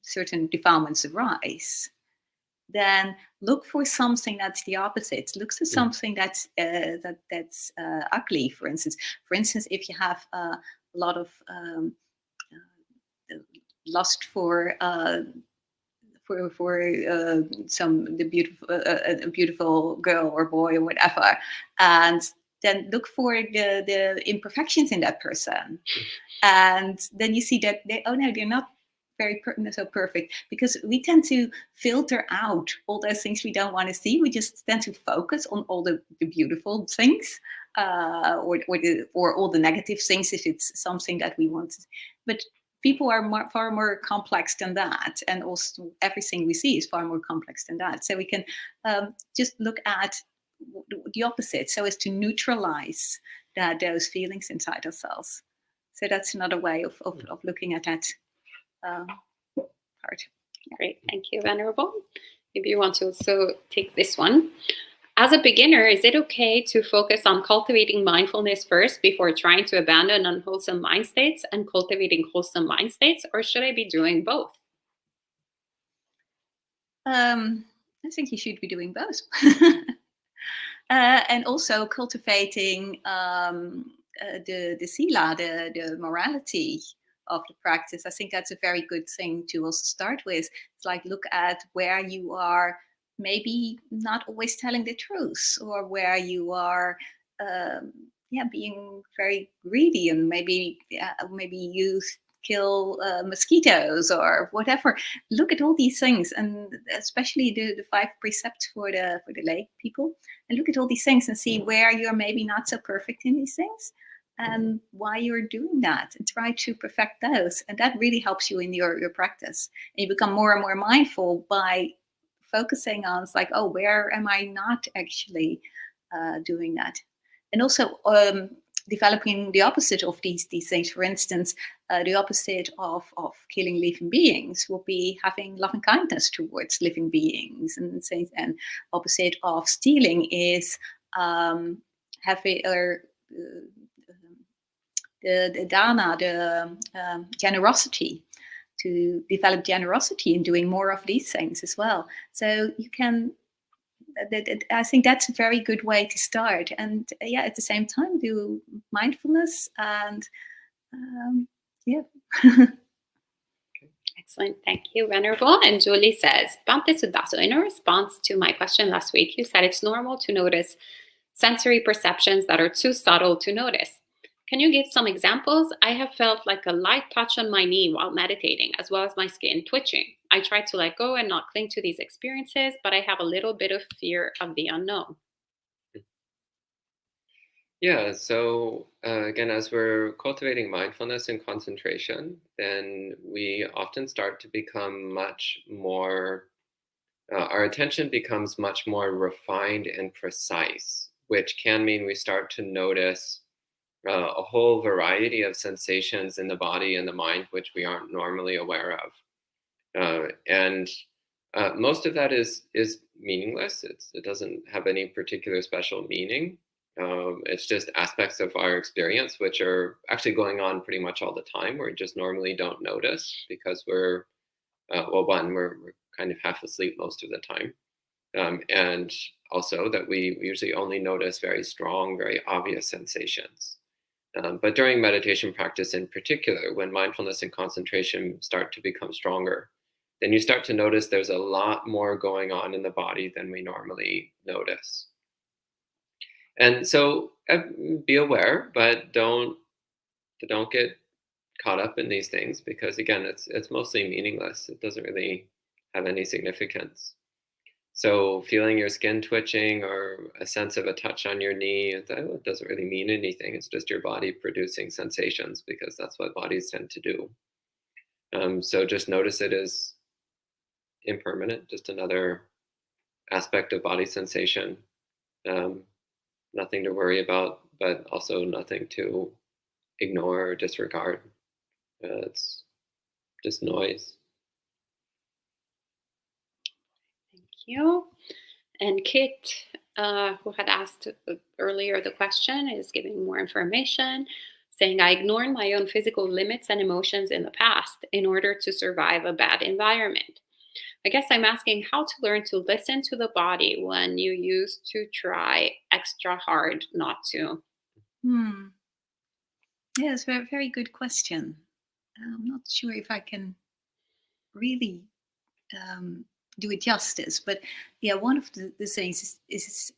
S3: certain defilements arise, then look for something that's the opposite. Look for something that's ugly. For instance, if you have a lot of lust for a beautiful girl or boy or whatever, and then look for the imperfections in that person, and then you see that they're not so perfect, because we tend to filter out all those things we don't want to see. We just tend to focus on all the beautiful things, or all the negative things if it's something that we want. But people are far more complex than that, and also everything we see is far more complex than that. So we can just look at the opposite, so as to neutralize those feelings inside ourselves. So that's another way of looking at that part.
S1: Great, thank you, Venerable. Maybe you want to also take this one. As a beginner, is it okay to focus on cultivating mindfulness first before trying to abandon unwholesome mind states and cultivating wholesome mind states, or should I be doing both?
S3: I think you should be doing both. And also cultivating the sila, the morality of the practice. I think that's a very good thing to also start with. It's like, look at where you are maybe not always telling the truth, or where you are being very greedy, and maybe you kill mosquitoes or whatever. Look at all these things, and especially the 5 precepts for the lay people, and look at all these things and see where you're maybe not so perfect in these things, and why you're doing that, and try to perfect those. And that really helps you in your practice, and you become more and more mindful by focusing on, it's like, oh, where am I not actually doing that? And also developing the opposite of these things. For instance, the opposite of killing living beings will be having loving kindness towards living beings, and opposite of stealing is having the dana, the generosity, to develop generosity and doing more of these things as well. So you can, I think that's a very good way to start. And at the same time, do mindfulness and
S1: Excellent. Thank you, Venerable. And Julie says, Bhante Sudaso, in a response to my question last week, you said it's normal to notice sensory perceptions that are too subtle to notice. Can you give some examples? I have felt like a light touch on my knee while meditating, as well as my skin twitching. I try to let go and not cling to these experiences, but I have a little bit of fear of the unknown.
S2: Yeah, so again, as we're cultivating mindfulness and concentration, then we often start to become much more, our attention becomes much more refined and precise, which can mean we start to notice a whole variety of sensations in the body and the mind, which we aren't normally aware of. And most of that is meaningless. It doesn't have any particular special meaning. It's just aspects of our experience which are actually going on pretty much all the time. We just normally don't notice because we're kind of half asleep most of the time, and also that we usually only notice very strong, very obvious sensations. But during meditation practice in particular, when mindfulness and concentration start to become stronger, then you start to notice there's a lot more going on in the body than we normally notice. And so be aware, but don't get caught up in these things, because again, it's mostly meaningless. It doesn't really have any significance. So feeling your skin twitching or a sense of a touch on your knee, it doesn't really mean anything. It's just your body producing sensations, because that's what bodies tend to do. So just notice it as impermanent, just another aspect of body sensation. Nothing to worry about, but also nothing to ignore or disregard. It's just noise.
S1: Thank you. And Kit, who had asked earlier the question, is giving more information, saying, I ignored my own physical limits and emotions in the past in order to survive a bad environment. I guess I'm asking how to learn to listen to the body when you used to try extra hard not to.
S3: Yeah, it's a very, very good question. I'm not sure if I can really do it justice, but yeah, one of the things is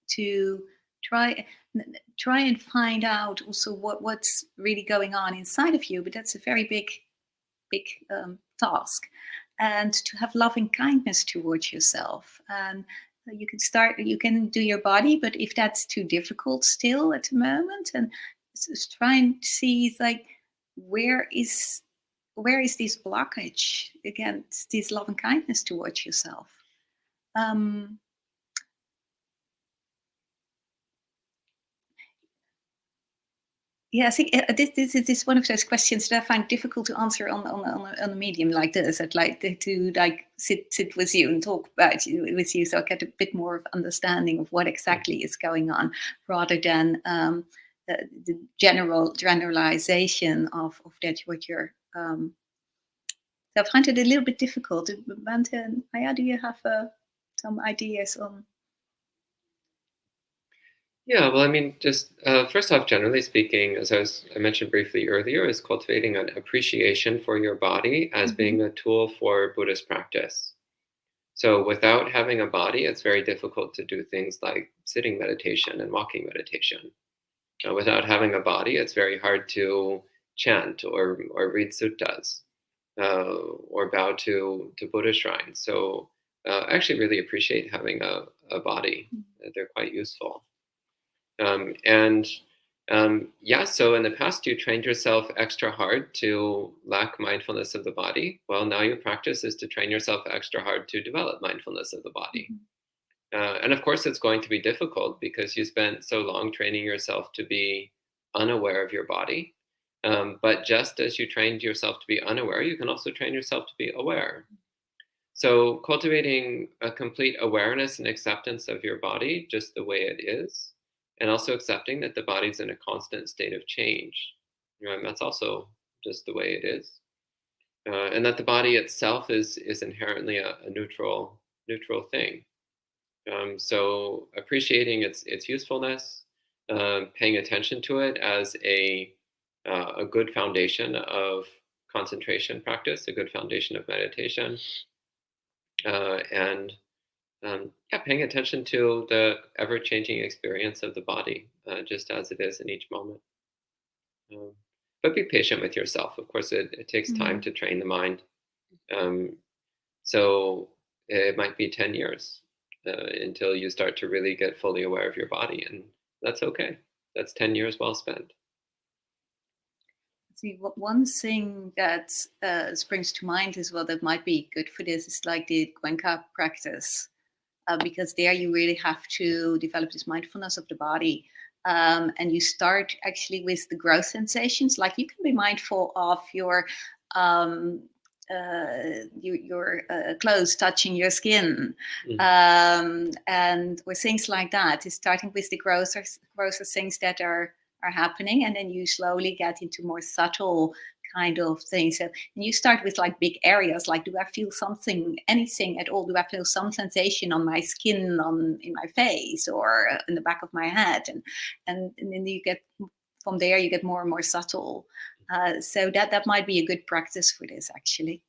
S3: to try and find out also what's really going on inside of you. But that's a very big task, and to have loving kindness towards yourself. And you can do your body, but if that's too difficult still at the moment, and just try and see like where is this blockage against this loving kindness towards yourself. Yeah, I think this is one of those questions that I find difficult to answer on a medium like this. I'd like to like sit with you and talk with you, so I get a bit more of understanding of what exactly is going on, rather than the generalization of that what you're. So I find it a little bit difficult. Bante and Aya, do you have some ideas on?
S2: Yeah, well, I mean, just first off, generally speaking, as I mentioned briefly earlier, is cultivating an appreciation for your body as being a tool for Buddhist practice. So without having a body, it's very difficult to do things like sitting meditation and walking meditation. Without having a body, it's very hard to chant or read suttas or bow to Buddha shrines. So I actually really appreciate having a body. They're quite useful. So in the past, you trained yourself extra hard to lack mindfulness of the body. Well, now your practice is to train yourself extra hard to develop mindfulness of the body. And of course, it's going to be difficult because you spent so long training yourself to be unaware of your body. But just as you trained yourself to be unaware, you can also train yourself to be aware. So cultivating a complete awareness and acceptance of your body just the way it is, and also accepting that the body's in a constant state of change. And that's also just the way it is. And that the body itself is inherently a neutral thing. So appreciating its usefulness, paying attention to it as a good foundation of concentration practice, a good foundation of meditation, and paying attention to the ever-changing experience of the body, just as it is in each moment. But be patient with yourself. Of course, it takes time to train the mind. So it might be 10 years until you start to really get fully aware of your body, and that's okay. That's 10 years well spent.
S3: See, one thing that springs to mind as well that might be good for this is like the Cuenca practice, because there you really have to develop this mindfulness of the body. And you start actually with the growth sensations. Like you can be mindful of your clothes touching your skin, and with things like that. It's starting with the growth of things that are happening, and then you slowly get into more subtle kind of things. So, and you start with like big areas, like, do I feel anything at all? Do I feel some sensation on my skin, in my face, or in the back of my head? And then you get, from there you get more and more subtle. So that might be a good practice for this, actually.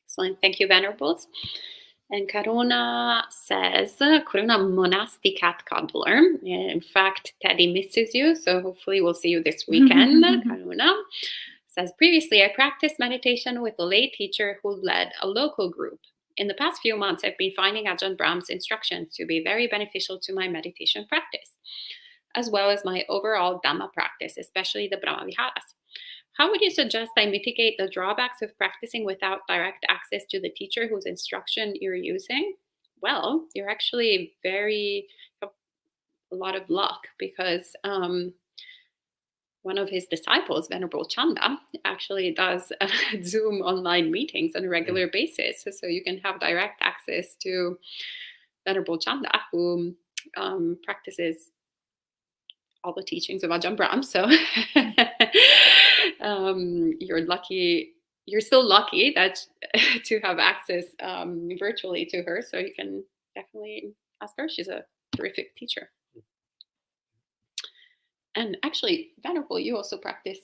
S1: Excellent. Thank you, Venerables. And Karuna says, Karuna monastic cat cuddler. In fact, Teddy misses you, so hopefully we'll see you this weekend. Karuna says, previously I practiced meditation with a lay teacher who led a local group. In the past few months, I've been finding Ajahn Brahm's instructions to be very beneficial to my meditation practice, as well as my overall Dhamma practice, especially the Brahma Viharas. How would you suggest I mitigate the drawbacks of practicing without direct access to the teacher whose instruction you're using? Well, you're actually a lot of luck, because one of his disciples, Venerable Chanda, actually does Zoom online meetings on a regular basis. So you can have direct access to Venerable Chanda, who practices all the teachings of Ajahn Brahm. So you're lucky. You're still lucky that to have access virtually to her. So you can definitely ask her. She's a terrific teacher. And actually, Venerable, you also practice.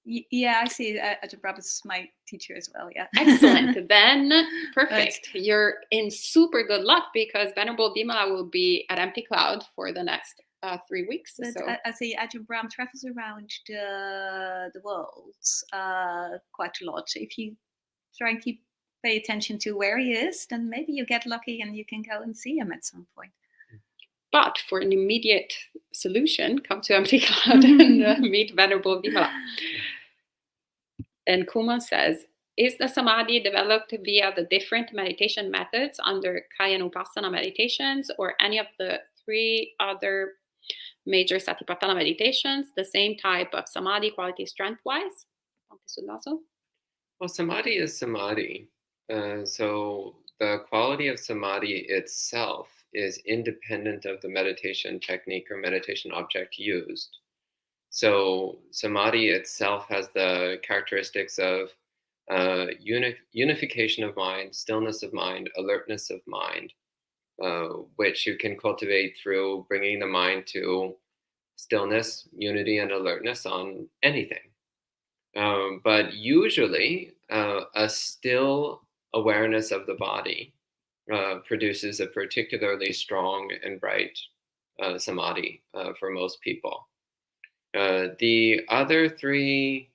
S3: Yeah, I see. Ajahn Brahm is my teacher as well. Yeah.
S1: Excellent. Then perfect. You're in super good luck, because Venerable Dimala will be at Empty Cloud for the next 3 weeks.
S3: But
S1: so
S3: I see Ajahn Brahm travels around the world quite a lot. So if you try and pay attention to where he is, then maybe you get lucky and you can go and see him at some point.
S1: But for an immediate solution, come to Empty Cloud and meet Venerable Vimala. And Kuma says, is the Samadhi developed via the different meditation methods under Kayanupassana meditations, or any of the 3 other major Satipatthana meditations, the same type of Samadhi quality strength-wise?
S2: Well, Samadhi is Samadhi. So the quality of Samadhi itself is independent of the meditation technique or meditation object used. So Samadhi itself has the characteristics of unification of mind, stillness of mind, alertness of mind, which you can cultivate through bringing the mind to stillness, unity, and alertness on anything. But usually a still awareness of the body produces a particularly strong and bright Samadhi for most people. The other 3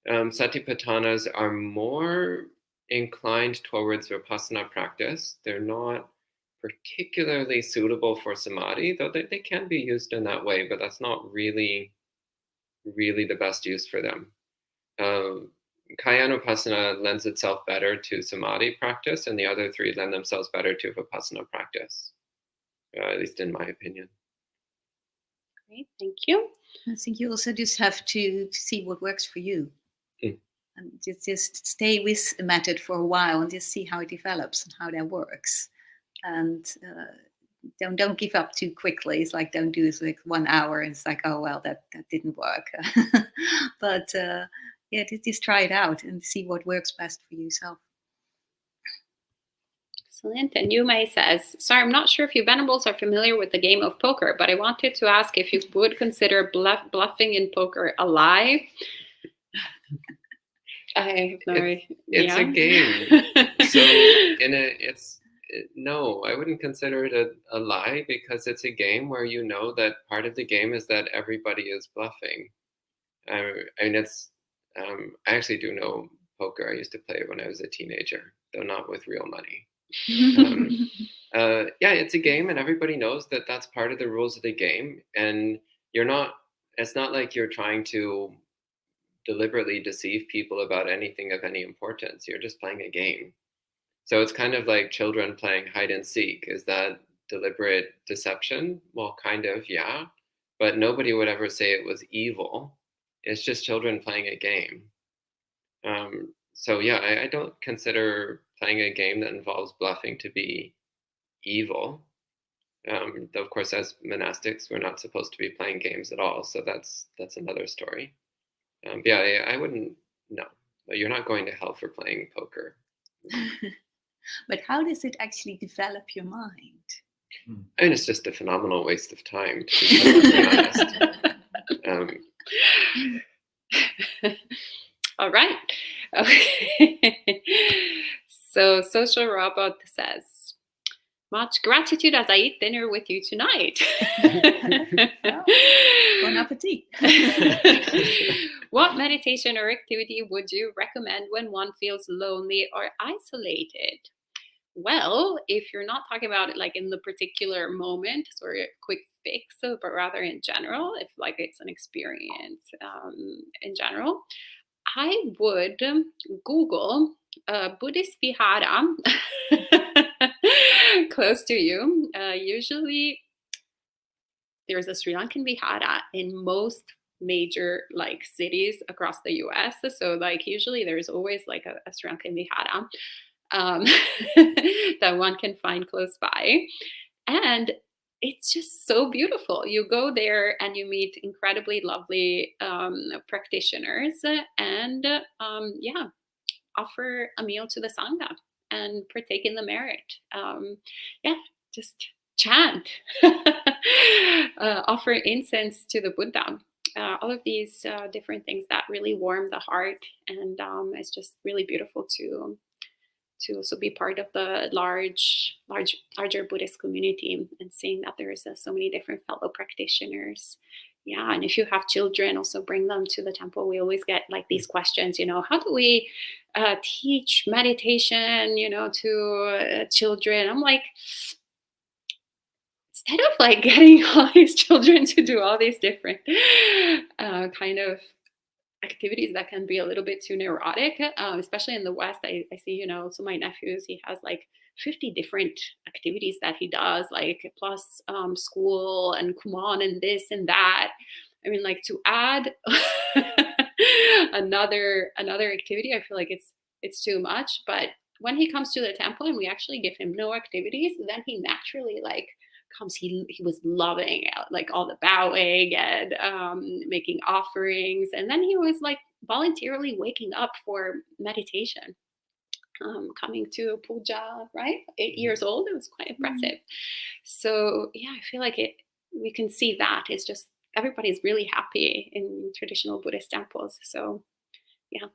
S2: Satipatthanas are more inclined towards Vipassana practice. They're not particularly suitable for Samadhi, though they can be used in that way, but that's not really the best use for them. Kayanupassana lends itself better to Samadhi practice, and the other 3 lend themselves better to Vipassana practice, at least in my opinion.
S1: Great, thank you.
S3: I think you also just have to see what works for you. And just stay with the method for a while and just see how it develops and how that works. And don't give up too quickly. It's like, don't do this like 1 hour and it's like, oh well, that didn't work. But yeah, just try it out and see what works best for yourself.
S1: Excellent. And Yumei says, sorry, I'm not sure if you Venerables are familiar with the game of poker, but I wanted to ask if you would consider bluffing in poker a lie. I have no idea.
S2: It's a game. So no, I wouldn't consider it a lie, because it's a game where you know that part of the game is that everybody is bluffing. I mean, I actually do know poker. I used to play it when I was a teenager, though not with real money. Yeah, it's a game, and everybody knows that that's part of the rules of the game. And it's not like you're trying to deliberately deceive people about anything of any importance. You're just playing a game. So it's kind of like children playing hide and seek. Is that deliberate deception? Well, kind of, yeah. But nobody would ever say it was evil. It's just children playing a game. So yeah, I don't consider playing a game that involves bluffing to be evil. Though of course, as monastics, we're not supposed to be playing games at all. So that's another story. Yeah, I wouldn't. No, you're not going to hell for playing poker.
S3: But how does it actually develop your mind?
S2: I mean, it's just a phenomenal waste of time, to be honest.
S1: All right. Okay. So Social Robot says, much gratitude as I eat dinner with you tonight.
S3: Oh, bon appetit.
S1: What meditation or activity would you recommend when one feels lonely or isolated? Well, if you're not talking about it like in the particular moment or a quick fix, but rather in general, if like it's an experience in general, I would Google Buddhist vihara close to you. Usually there's a Sri Lankan vihara in most major like cities across the US. So like usually there's always like a Sri Lankan vihara that one can find close by. And it's just so beautiful. You go there and you meet incredibly lovely practitioners and offer a meal to the Sangha and partake in the merit. Just chant, offer incense to the Buddha. All of these different things that really warm the heart, and it's just really beautiful to also be part of the larger Buddhist community and seeing that there is so many different fellow practitioners. Yeah, and if you have children, also bring them to the temple. We always get like these questions, how do we teach meditation, to children? I'm like, instead of like getting all these children to do all these different kind of activities that can be a little bit too neurotic, especially in the West. I see, so my nephews, he has like 50 different activities that he does, like plus school and Kumon and this and that. I mean, like to add another activity, I feel like it's too much. But when he comes to the temple and we actually give him no activities, then he naturally like comes. He was loving like all the bowing and making offerings, and then he was like voluntarily waking up for meditation, coming to puja, right? 8 years old. It was quite impressive. So yeah, I feel like we can see that it's just everybody's really happy in traditional Buddhist temples. So yeah,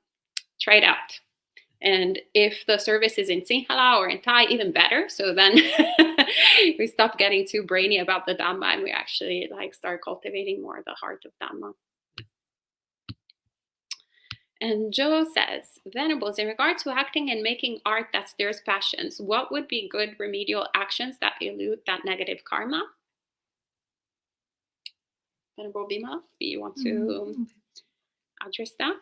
S1: try it out. And if the service is in Sinhala or in Thai, even better. So then we stop getting too brainy about the Dhamma and we actually like start cultivating more the heart of Dhamma. And Joe says, Venerables, in regard to acting and making art that stirs passions, what would be good remedial actions that elude that negative karma? Venerable Bima, do you want to address that?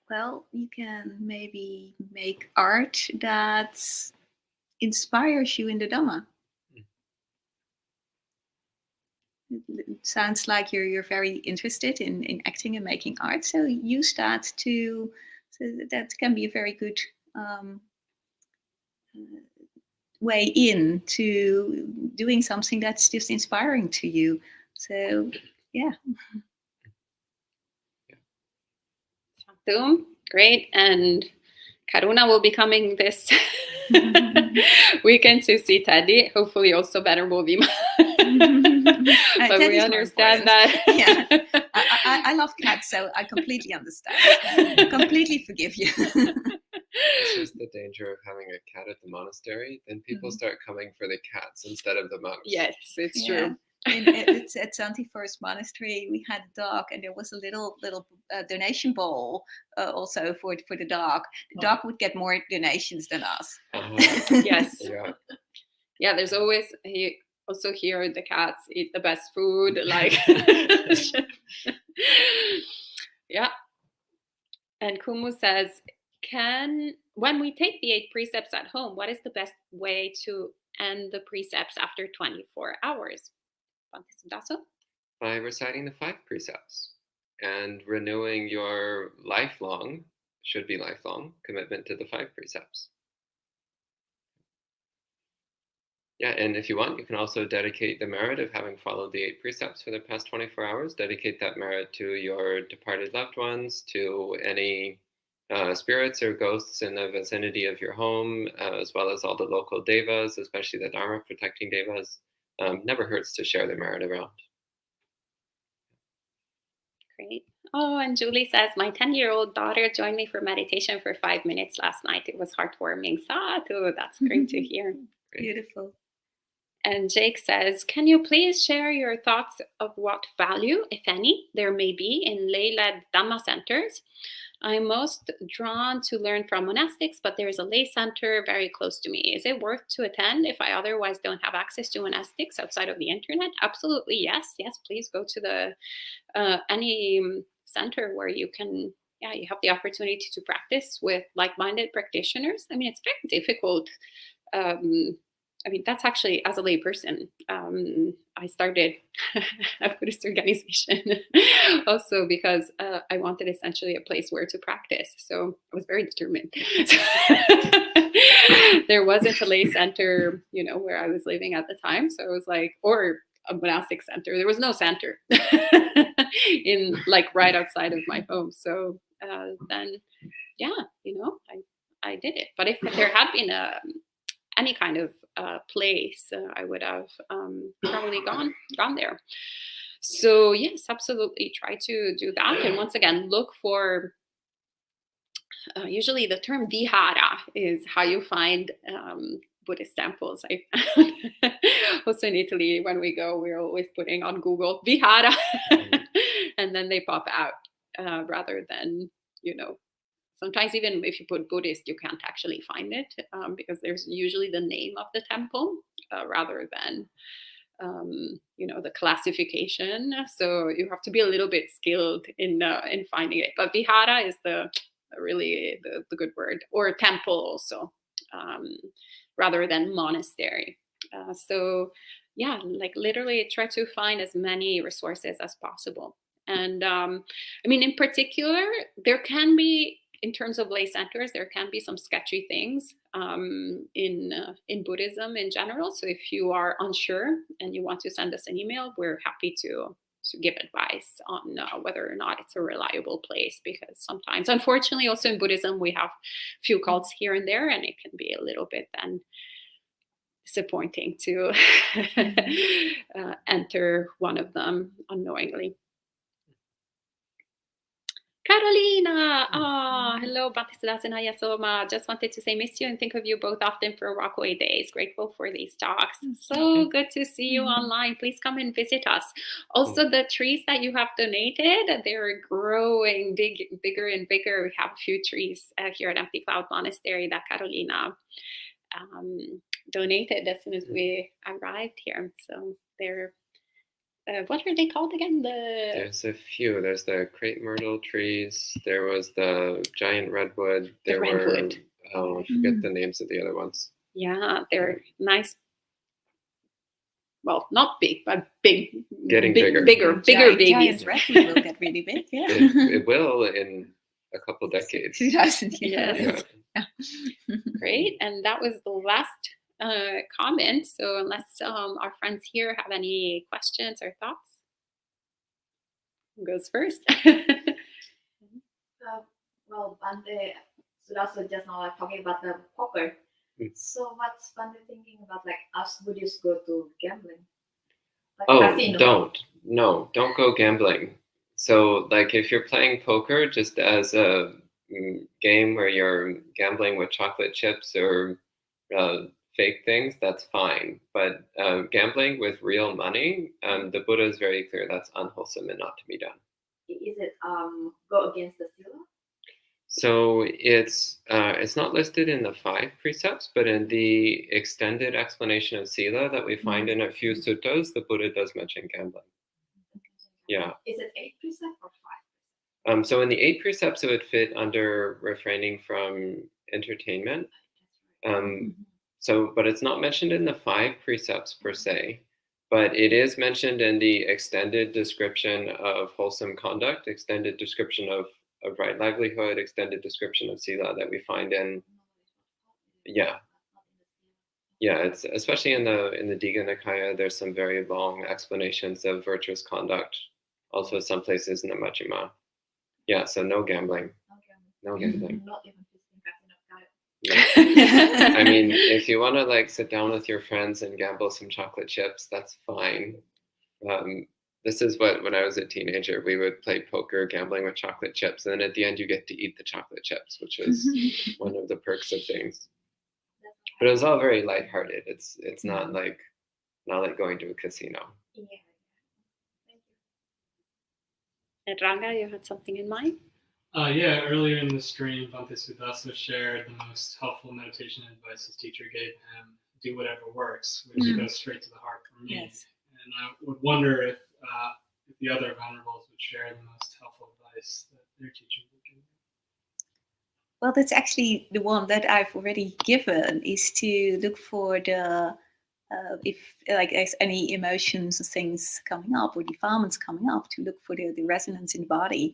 S3: Well, you can maybe make art that inspires you in the Dhamma. It sounds like you're very interested in acting and making art, so use that so that can be a very good way into doing something that's just inspiring to you. So yeah.
S1: Great. And Karuna will be coming this weekend to see Teddy. Hopefully also Venerable Vima. But we understand that.
S3: Yeah. I love cats, so I completely understand. Completely forgive you.
S2: It's just the danger of having a cat at the monastery. Then people start coming for the cats instead of the monks.
S1: Yes, it's true.
S3: It's at Santi First Monastery. We had a dog, and there was a little donation bowl also for the dog. The dog would get more donations than us.
S1: Yes.
S2: Yeah.
S1: Yeah, there's always also here the cats eat the best food, like yeah. And Kumu says, when we take the 8 precepts at home, what is the best way to end the precepts after 24 hours?
S2: By reciting the 5 precepts and renewing your should be lifelong commitment to the 5 precepts. Yeah, and if you want, you can also dedicate the merit of having followed the 8 precepts for the past 24 hours. Dedicate that merit to your departed loved ones, to any spirits or ghosts in the vicinity of your home, as well as all the local devas, especially the Dharma protecting devas. Never hurts to share the merit around.
S1: Great. Oh, and Julie says, my 10-year-old daughter joined me for meditation for 5 minutes last night. It was heartwarming. Sadhu, that's great to hear.
S3: Beautiful.
S1: And Jake says, can you please share your thoughts of what value, if any, there may be in lay-led Dhamma centers? I'm most drawn to learn from monastics, but there is a lay center very close to me. Is it worth to attend if I otherwise don't have access to monastics outside of the internet? Absolutely, yes. Yes, please go to the any center where you can, you have the opportunity to practice with like-minded practitioners. I mean, it's very difficult. That's actually, as a lay person, I started a Buddhist organization also because I wanted essentially a place where to practice. So I was very determined. There wasn't a lay center, where I was living at the time. So I was like, or a monastic center. There was no center in right outside of my home. So then, I did it. But if there had been any kind of place, I would have probably gone there. So yes, absolutely, try to do that. And once again, look for. Usually, the term vihara is how you find Buddhist temples. Also in Italy, when we go, we're always putting on Google vihara, and then they pop out rather than Sometimes even if you put Buddhist, you can't actually find it because there's usually the name of the temple rather than, the classification. So you have to be a little bit skilled in finding it. But vihara is really the good word, or temple also, rather than monastery. So yeah, literally try to find as many resources as possible. And in particular, there can be, in terms of lay centers, there can be some sketchy things in Buddhism in general. So if you are unsure and you want to send us an email, we're happy to give advice on whether or not it's a reliable place. Because sometimes, unfortunately, also in Buddhism, we have a few cults here and there, and it can be a little bit then disappointing to enter one of them unknowingly. Carolina, hello, Bhaktisiddhasana Yasoma. Just wanted to say miss you and think of you both often for Rockaway Days. Grateful for these talks. So good to see you online. Please come and visit us. Also, the trees that you have donated, they're growing bigger and bigger. We have a few trees here at Empty Cloud Monastery that Carolina donated as soon as we arrived here. So they're what are they called again?
S2: There's a few. There's the crepe myrtle trees. There was the giant redwood. There
S1: redwood.
S2: I forget the names of the other ones.
S1: Yeah, they're nice. Well, not big, but big.
S2: Getting bigger.
S1: Bigger babies.
S3: Giant redwood will get really big. Yeah.
S2: It will in a couple decades.
S3: 2000 years.
S1: Yeah. Great. And that was the last comment. So unless our friends here have any questions or thoughts, who goes first?
S5: Well, Bante also just now talking about the poker. So what's Bante thinking about us Buddhists go to gambling?
S2: Don't go gambling. So if you're playing poker just as a game where you're gambling with chocolate chips or fake things, that's fine. But gambling with real money, the Buddha is very clear that's unwholesome and not to be done.
S5: Is it go against the sila?
S2: So it's not listed in the 5 precepts, but in the extended explanation of sila that we find in a few suttas, the Buddha does mention gambling. Yeah.
S5: Is it 8 precepts or 5?
S2: So in the 8 precepts, it would fit under refraining from entertainment. But it's not mentioned in the 5 precepts per se, but it is mentioned in the extended description of wholesome conduct, extended description of right livelihood, extended description of sila that we find in, it's especially in the Digha Nikaya, there's some very long explanations of virtuous conduct, also some places in the Majjhima. Yeah, so no gambling. No gambling.
S5: Not even 15
S2: I mean, if you want to like sit down with your friends and gamble some chocolate chips, that's fine. This is what, when I was a teenager, we would play poker, gambling with chocolate chips, and then at the end you get to eat the chocolate chips, which was one of the perks of things. But it was all very lighthearted. It's not like going to a casino.
S5: Yeah.
S1: And Ranga, you had something in mind?
S4: Earlier in the stream, Bhante Sudasa shared the most helpful meditation advice his teacher gave him: do whatever works, which goes straight to the heart for me.
S3: Yes.
S4: And I would wonder if the other venerables would share the most helpful advice that their teacher would give.
S3: Well, that's actually the one that I've already given, is to look for the, if like there's any emotions or things coming up or defilements coming up, to look for the resonance in the body,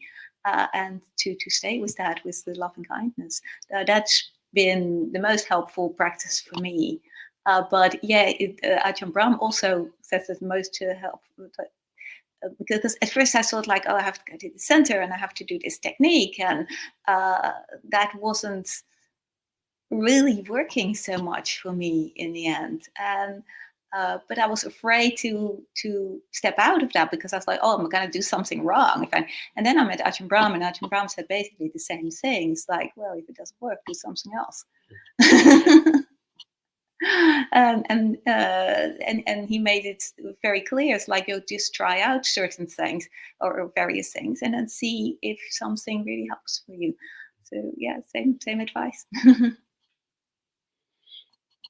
S3: and to stay with that, with the love and kindness. That's been the most helpful practice for me. But Ajahn Brahm also says that most helpful. Because at first I thought like, I have to go to the center and I have to do this technique, and that wasn't really working so much for me in the end. And but I was afraid to step out of that, because I was like, I'm going to do something wrong. And then I met Ajahn Brahm, and Ajahn Brahm said basically the same things, like, well, if it doesn't work, do something else. And he made it very clear. It's like, you'll just try out certain things or various things, and then see if something really helps for you. So yeah, same advice.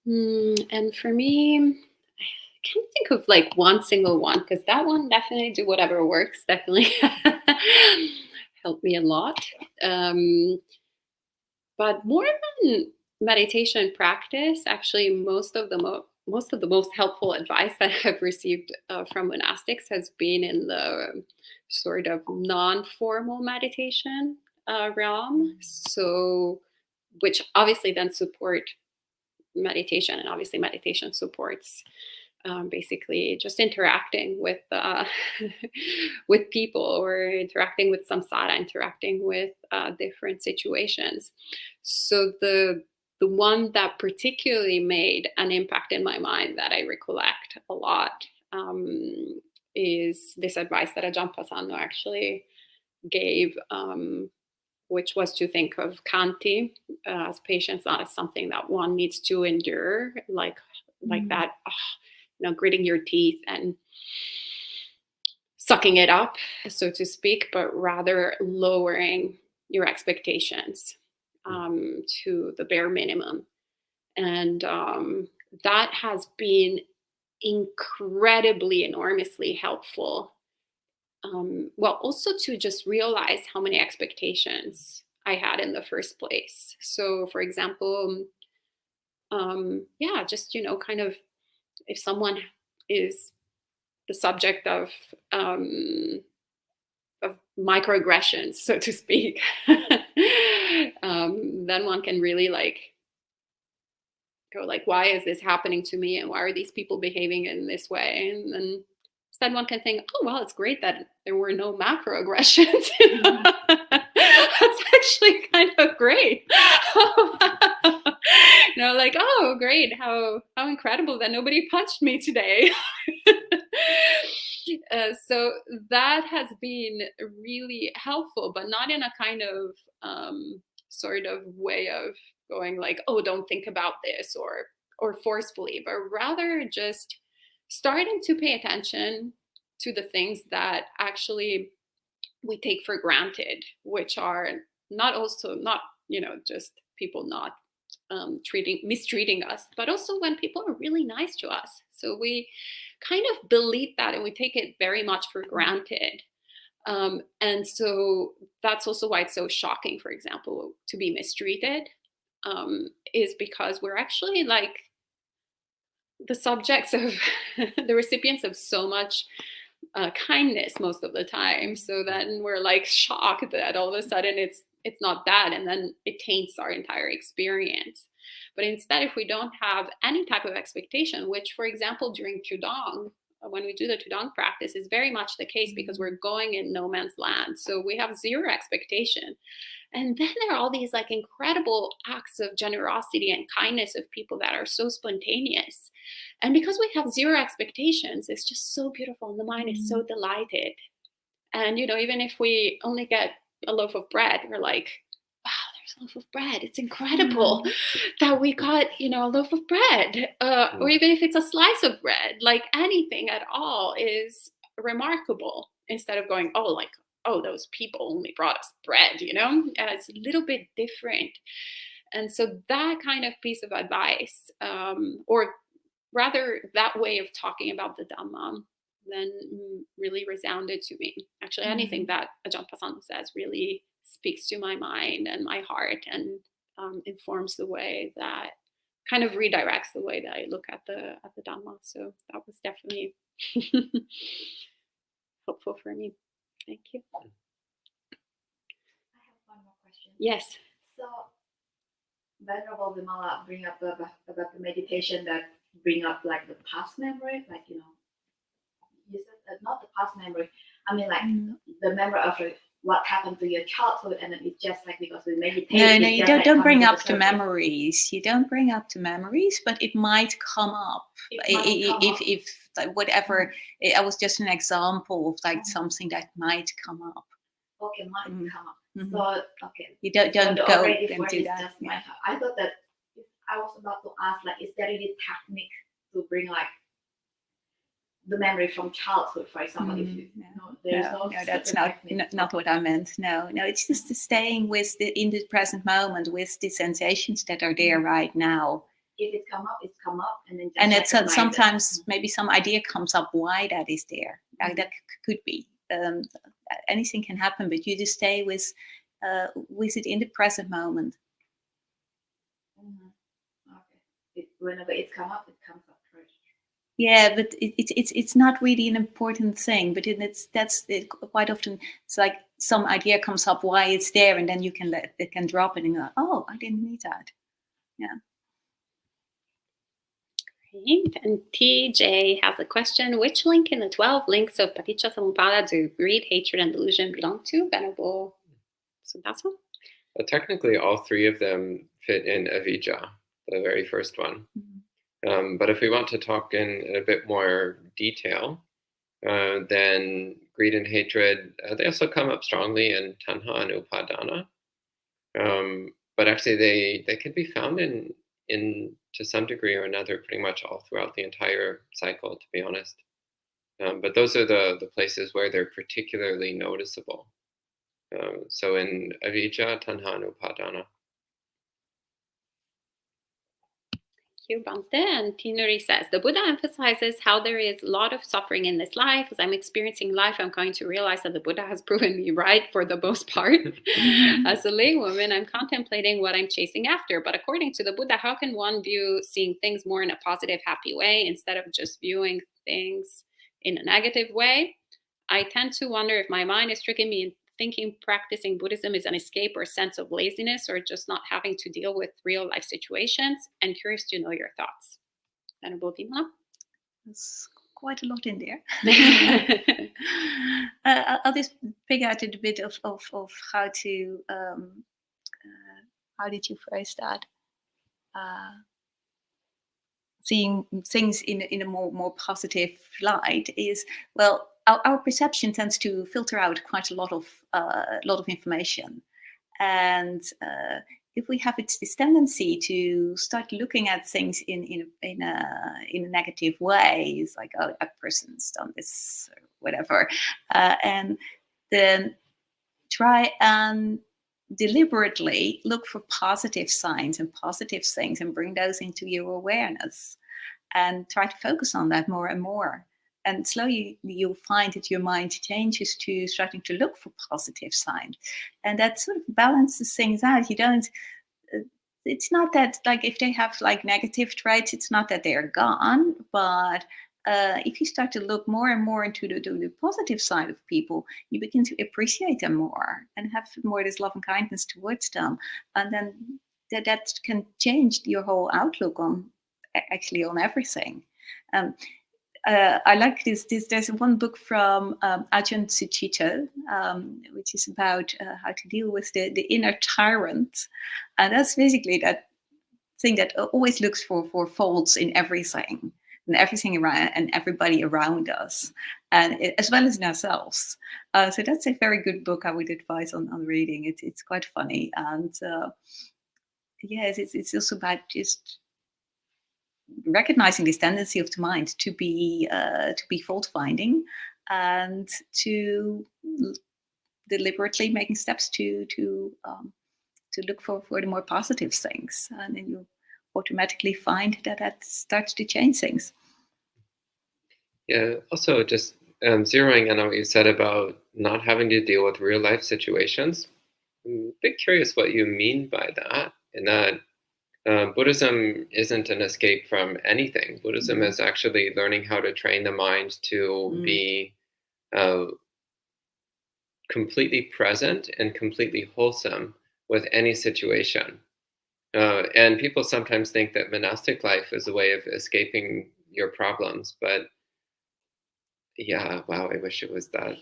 S1: And for me, I can't think of like one single one, because that one, definitely do whatever works, definitely helped me a lot. But more than meditation practice, actually, most of the most helpful advice that I've received from monastics has been in the sort of non-formal meditation realm. So, which obviously then support meditation, and obviously meditation supports basically just interacting with with people, or interacting with samsara, interacting with different situations. So the one that particularly made an impact in my mind, that I recollect a lot, is this advice that Ajahn Pasano actually gave, which was to think of Kanti as patience, not as something that one needs to endure, like that, gritting your teeth and sucking it up, so to speak, but rather lowering your expectations to the bare minimum. And that has been incredibly, enormously helpful. Well, also to just realize how many expectations I had in the first place. So, for example, just, kind of, if someone is the subject of microaggressions, so to speak, then one can really go like, why is this happening to me, and why are these people behaving in this way? And then instead one can think, oh, well, it's great that there were no macroaggressions. That's actually kind of great. Like, oh, great, how incredible that nobody punched me today. So that has been really helpful, but not in a kind of sort of way of going like, oh, don't think about this, or or forcefully, but rather just starting to pay attention to the things that actually we take for granted, which are not, just people not mistreating us, but also when people are really nice to us. So we kind of believe that and we take it very much for granted. And so that's also why it's so shocking, for example, to be mistreated, is because we're actually like the subjects of the recipients of so much kindness most of the time. So then we're like shocked that all of a sudden it's not that, and then it taints our entire experience. But instead, if we don't have any type of expectation, which, for example, during Tudong, when we do the Tudong practice, is very much the case because we're going in no man's land. So we have zero expectation. And then there are all these like incredible acts of generosity and kindness of people that are so spontaneous. And because we have zero expectations, it's just so beautiful. And the mind is so delighted. And, even if we only get a loaf of bread, we're like, wow, there's a loaf of bread. It's incredible that we got, a loaf of bread. Or even if it's a slice of bread, like anything at all is remarkable, instead of going, oh, those people only brought us bread, it's a little bit different. And so that kind of piece of advice, or rather that way of talking about the Dhamma, then really resounded to me. Actually, anything that Ajahn Pasan says really speaks to my mind and my heart, and informs the way that, kind of redirects the way that I look at the Dhamma. So that was definitely helpful for me. Thank you.
S5: I have one more question.
S1: Yes.
S5: So, Venerable Vimala bring up about the meditation that bring up like the past memory, like you said that not the past memory. I mean, like the memory of what happened to your childhood, and then it's just like because we meditate.
S3: No, you don't bring up the memories. You don't bring up the memories, but it might come up. If like whatever. I was just an example of like something that might come up.
S5: Okay, might come up. So okay,
S3: you don't go into that.
S5: Yeah. I thought that I was about to ask, like, is there any technique to bring like the memory from childhood, for example? If you no,
S3: that's not what I meant. No, it's just staying with in the present moment with the sensations that are there right now.
S5: If it come up, it's come up, and then
S3: it's sometimes maybe some idea comes up why that is there. That could be. Anything can happen, but you just stay with it in the present moment.
S5: Okay. Whenever it's come up, it comes up first.
S3: Yeah, but it's not really an important thing. But that's quite often. It's like some idea comes up why it's there, and then you can drop it and go, oh, I didn't need that. Yeah.
S1: Great. And TJ has a question. Which link in the 12 links of Paticca Samuppada do greed, hatred, and delusion belong to? Venerable. So that's one.
S2: Well, technically, all three of them fit in Avijja, the very first one. But if we want to talk in a bit more detail, then greed and hatred, they also come up strongly in Tanha and Upadana. But actually, they can be found in to some degree or another pretty much all throughout the entire cycle, to be honest. But those are the places where they're particularly noticeable. So in Avijja, Tanha, and Upadana.
S1: Thank you, Bhante. And Tinuri says, the Buddha emphasizes how there is a lot of suffering in this life. As I'm experiencing life, I'm going to realize that the Buddha has proven me right for the most part. As a laywoman, I'm contemplating what I'm chasing after. But according to the Buddha, how can one view seeing things more in a positive, happy way instead of just viewing things in a negative way? I tend to wonder if my mind is tricking me in thinking practicing Buddhism is an escape or sense of laziness, or just not having to deal with real life situations. I'm curious to know your thoughts. Venerable Vimala?
S3: There's quite a lot in there. I'll just pick out a bit of how to, how did you phrase that? Seeing things in a more positive light is, well, our perception tends to filter out quite a lot of information, And if we have this tendency to start looking at things in a negative way, it's like, oh, that person's done this or whatever, and then try and deliberately look for positive signs and positive things and bring those into your awareness and try to focus on that more and more. And slowly you'll find that your mind changes to starting to look for positive signs. And that sort of balances things out. You don't, it's not that, like, if they have like negative traits, it's not that they're gone, but if you start to look more and more into the positive side of people, you begin to appreciate them more and have more this love and kindness towards them. And then that can change your whole outlook on actually on everything. I like this. There's one book from Ajahn Sucitto, which is about how to deal with the inner tyrant. And that's basically that thing that always looks for faults in everything and everything around and everybody around us, and as well as in ourselves. So that's a very good book I would advise on reading. It's quite funny. And yes, it's also about just recognizing this tendency of the mind to be fault finding, and to deliberately making steps to look for the more positive things, and then you automatically find that starts to change things.
S2: Yeah. Also, just zeroing in on what you said about not having to deal with real life situations. I'm a bit curious what you mean by that. And that Buddhism isn't an escape from anything. Buddhism is actually learning how to train the mind to be completely present and completely wholesome with any situation. And people sometimes think that monastic life is a way of escaping your problems, but yeah, wow, I wish it was that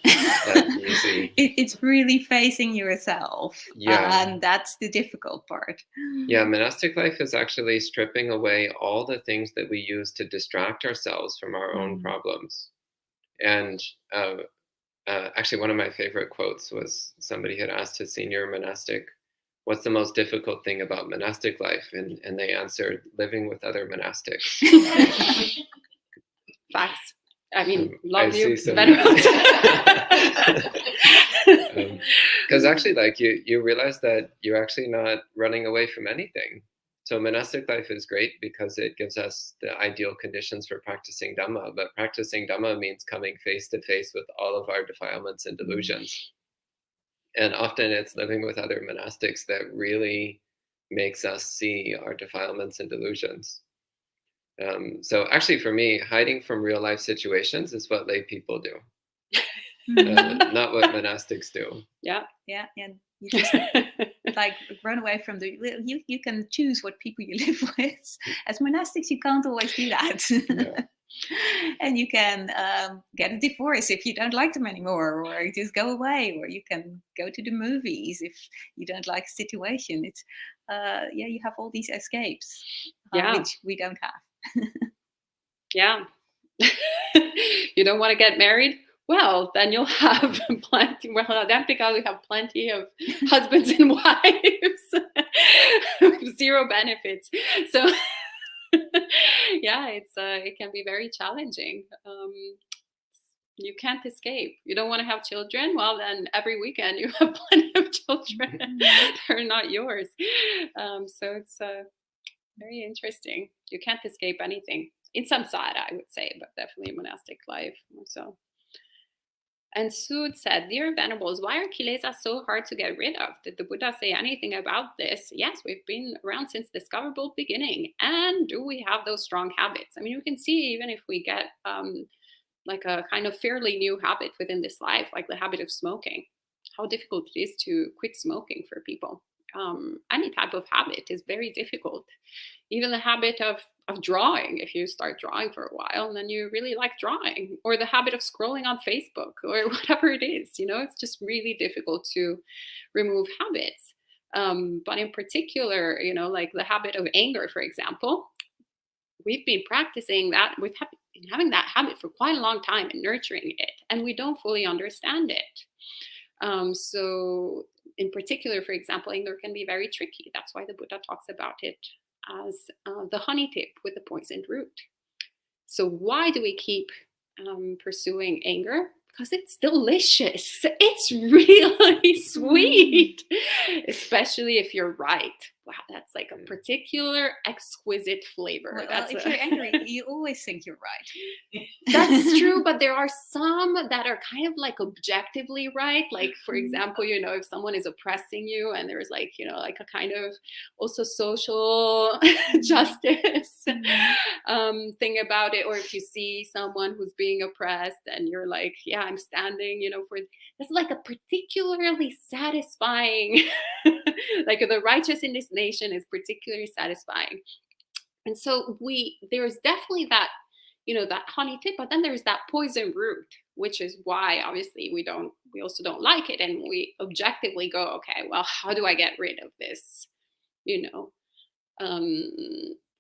S2: easy.
S3: It's really facing yourself.
S2: Yeah.
S3: And that's the difficult part.
S2: Yeah, monastic life is actually stripping away all the things that we use to distract ourselves from our own problems. And actually, one of my favorite quotes was somebody had asked his senior monastic, what's the most difficult thing about monastic life? And they answered, living with other monastics.
S1: Facts. I mean, love
S2: I
S1: you.
S2: see some
S1: Venerable.
S2: Because actually, like, you realize that you're actually not running away from anything. So monastic life is great because it gives us the ideal conditions for practicing Dhamma. But practicing Dhamma means coming face to face with all of our defilements and delusions. And often it's living with other monastics that really makes us see our defilements and delusions. So actually, for me, hiding from real life situations is what lay people do, not what monastics do.
S1: Yeah.
S3: And you just like run away from you can choose what people you live with. As monastics, you can't always do that.
S2: Yeah.
S3: And you can get a divorce if you don't like them anymore, or just go away, or you can go to the movies if you don't like the situation. It's you have all these escapes, which we don't have.
S1: Yeah. You don't want to get married? Well, then you'll have plenty. Well, then because we have plenty of husbands and wives with zero benefits. So yeah, it can be very challenging. You can't escape. You don't want to have children? Well, then every weekend you have plenty of children. They're not yours. So it's very interesting. You can't escape anything. In samsara, I would say, but definitely monastic life more so. And Sood said, dear Venerables, why are kilesas so hard to get rid of? Did the Buddha say anything about this? Yes, we've been around since discoverable beginning. And do we have those strong habits? I mean, you can see even if we get like a kind of fairly new habit within this life, like the habit of smoking, how difficult it is to quit smoking for people. Any type of habit is very difficult. Even the habit of drawing, if you start drawing for a while and then you really like drawing, or the habit of scrolling on Facebook or whatever it is, it's just really difficult to remove habits. But in particular, like the habit of anger, for example, we've been practicing that. We've been having that habit for quite a long time and nurturing it, and we don't fully understand it. So in particular, for example, anger can be very tricky. That's why the Buddha talks about it as the honey tip with the poisoned root. So why do we keep pursuing anger? Because it's delicious. It's really sweet, especially if you're right. Wow, that's like a particular exquisite flavor.
S3: Well, if you're angry, you always think you're right.
S1: That's true, but there are some that are kind of like objectively right. Like, for example, if someone is oppressing you and there's like, like a kind of also social justice thing about it. Or if you see someone who's being oppressed and you're like, yeah, I'm standing, for it's like a particularly satisfying, like the righteous indignation is particularly satisfying. And so there's definitely that, that honey tip, but then there's that poison root, which is why obviously we also don't like it. And we objectively go, okay, well, how do I get rid of this,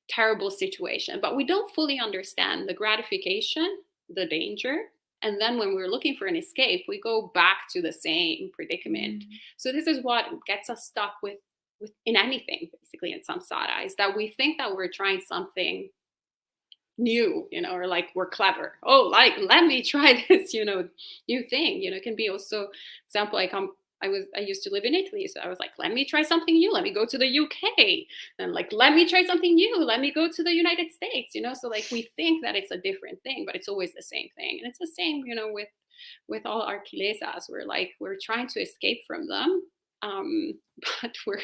S1: terrible situation? But we don't fully understand the gratification, the danger. And then when we're looking for an escape, we go back to the same predicament. So this is what gets us stuck with in anything, basically, in samsara, is that we think that we're trying something new, or like we're clever. Oh, like, let me try this, new thing. It can be also, example, like I used to live in Italy, so I was like, let me try something new. Let me go to the UK, and like, let me try something new. Let me go to the United States. So like we think that it's a different thing, but it's always the same thing, and it's the same, with all our kilesas. We're trying to escape from them. But we're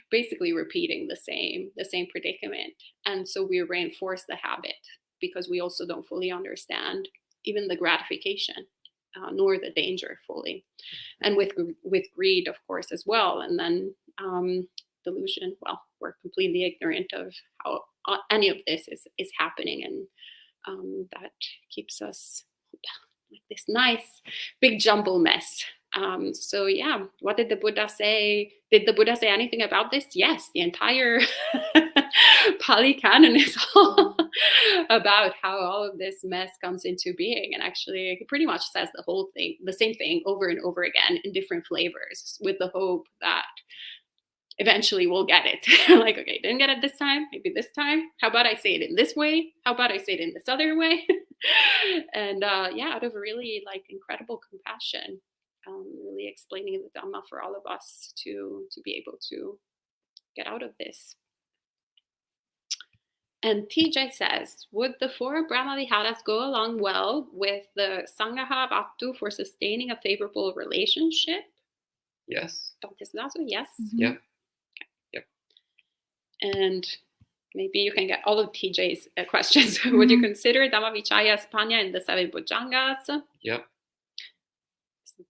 S1: basically repeating the same predicament. And so we reinforce the habit because we also don't fully understand even the gratification, nor the danger fully. And with greed, of course, as well. And then delusion, well, we're completely ignorant of how any of this is happening. And that keeps us like this nice big jumble mess. So yeah, what did the Buddha say? Did the Buddha say anything about this? Yes, the entire Pali Canon is all about how all of this mess comes into being. And actually it pretty much says the same thing over and over again in different flavors, with the hope that eventually we'll get it. Like, okay, didn't get it this time, maybe this time. How about I say it in this way? How about I say it in this other way? And out of really like incredible compassion, really explaining the Dhamma for all of us to be able to get out of this. And TJ says, would the 4 Brahma Viharas go along well with the Sangha Vatu for sustaining a favorable relationship?
S2: Yes.
S1: Yes.
S2: Yeah.
S1: Okay. Yep. And maybe you can get all of TJ's questions. Would you consider Dhamma Vichaya Spanya in the 7 Bhujangas?
S2: Yep.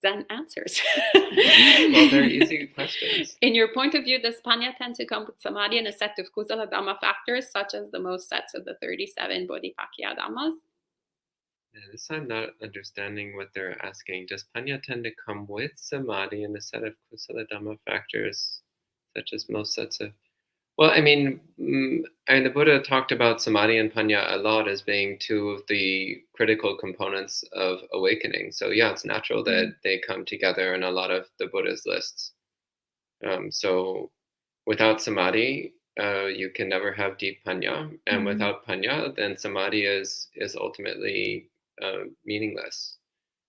S1: Zen answers.
S2: Well, they're easy questions.
S1: In your point of view, does Panya tend to come with Samadhi and a set of Kusala Dhamma factors, such as the most sets of the 37 Bodhipakya Dhammas?
S2: Yeah, this I'm not understanding what they're asking. Does Panya tend to come with Samadhi and a set of Kusala Dhamma factors, such as most sets of... Well, I mean, the Buddha talked about Samadhi and Panya a lot as being 2 of the critical components of awakening. So yeah, it's natural that they come together in a lot of the Buddha's lists. So without Samadhi, you can never have deep Panya. And without Panya, then Samadhi is ultimately meaningless.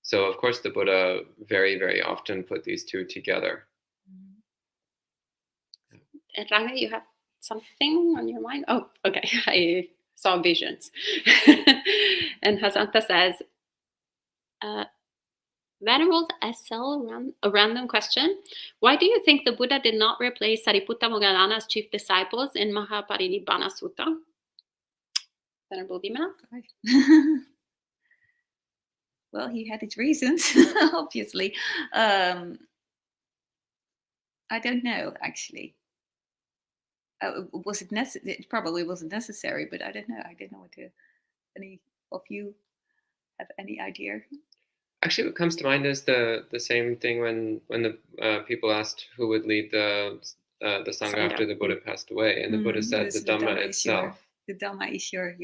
S2: So of course the Buddha very, very often put these 2 together.
S1: And Ranga, you have something on your mind? Oh, okay. I saw visions. And Hasanta says, Venerable SL, a random question. Why do you think the Buddha did not replace Sariputta Moggallana's chief disciples in Mahaparinibbana Sutta? Venerable Vimala?
S3: Well, he had his reasons, obviously. I don't know, actually. Was it necessary? It probably wasn't necessary, but I don't know. I didn't know what to. Any of you have any idea?
S2: Actually, what comes to mind is the same thing when the people asked who would lead the Sangha after the Buddha passed away, and the Buddha said the Dhamma itself.
S3: The Dhamma is your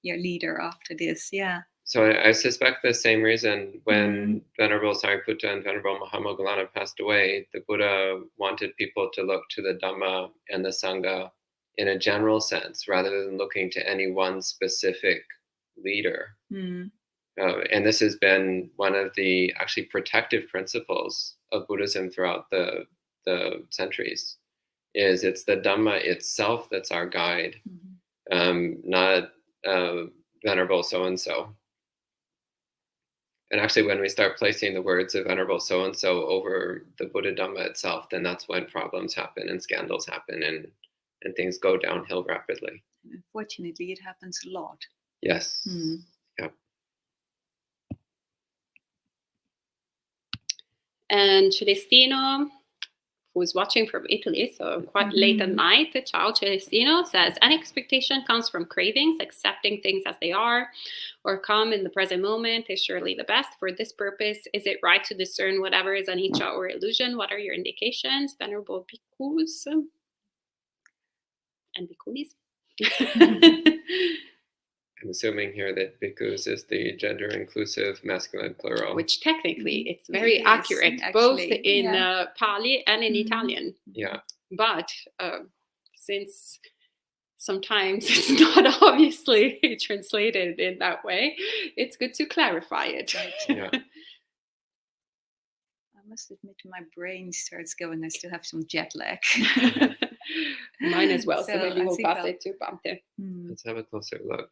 S3: leader after this. Yeah.
S2: So I suspect the same reason when Venerable Sariputta and Venerable Mahamoggallana passed away, the Buddha wanted people to look to the Dhamma and the Sangha in a general sense, rather than looking to any one specific leader. And this has been one of the actually protective principles of Buddhism throughout the centuries. Is it's the Dhamma itself that's our guide, not Venerable so-and-so. And actually, when we start placing the words of Venerable so-and-so over the Buddha Dhamma itself, then that's when problems happen and scandals happen and things go downhill rapidly.
S3: Unfortunately, it happens a lot.
S2: Yes. Yep.
S1: And Celestino, who's watching from Italy, so quite late at night, Ciao Celestino, says, any expectation comes from cravings, accepting things as they are, or come in the present moment is surely the best. For this purpose, is it right to discern whatever is anicca or illusion? What are your indications, Venerable Bhikkhus and Bhikkhunis?
S2: I'm assuming here that bhikkhus is the gender-inclusive masculine plural.
S1: Which technically it's very
S3: It is,
S1: accurate,
S3: actually,
S1: both in Pali and in Italian.
S2: Yeah.
S1: But since sometimes it's not obviously translated in that way, it's good to clarify it.
S2: Yeah.
S3: I must admit, my brain starts going. I still have some jet lag.
S1: Mine as well. So maybe we'll pass
S3: Asika.
S1: it to Bhante.
S2: Let's have a closer look.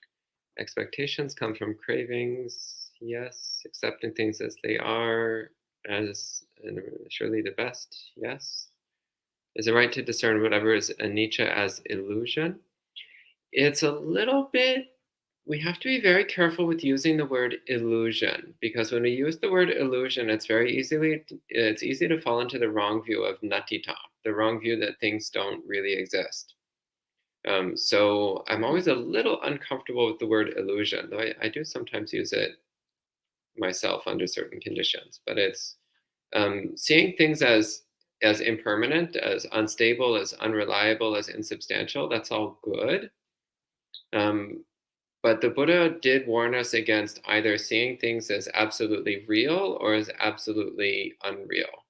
S2: Expectations come from cravings. Yes. Accepting things as they are, as and surely the best. Yes. Is it right to discern whatever is anicca as illusion? It's a little bit, we have to be very careful with using the word illusion, because when we use the word illusion, it's easy to fall into the wrong view of natita, the wrong view that things don't really exist. So I'm always a little uncomfortable with the word illusion, though I do sometimes use it myself under certain conditions. But it's seeing things as impermanent, as unstable, as unreliable, as insubstantial. That's all good. But the Buddha did warn us against either seeing things as absolutely real or as absolutely unreal,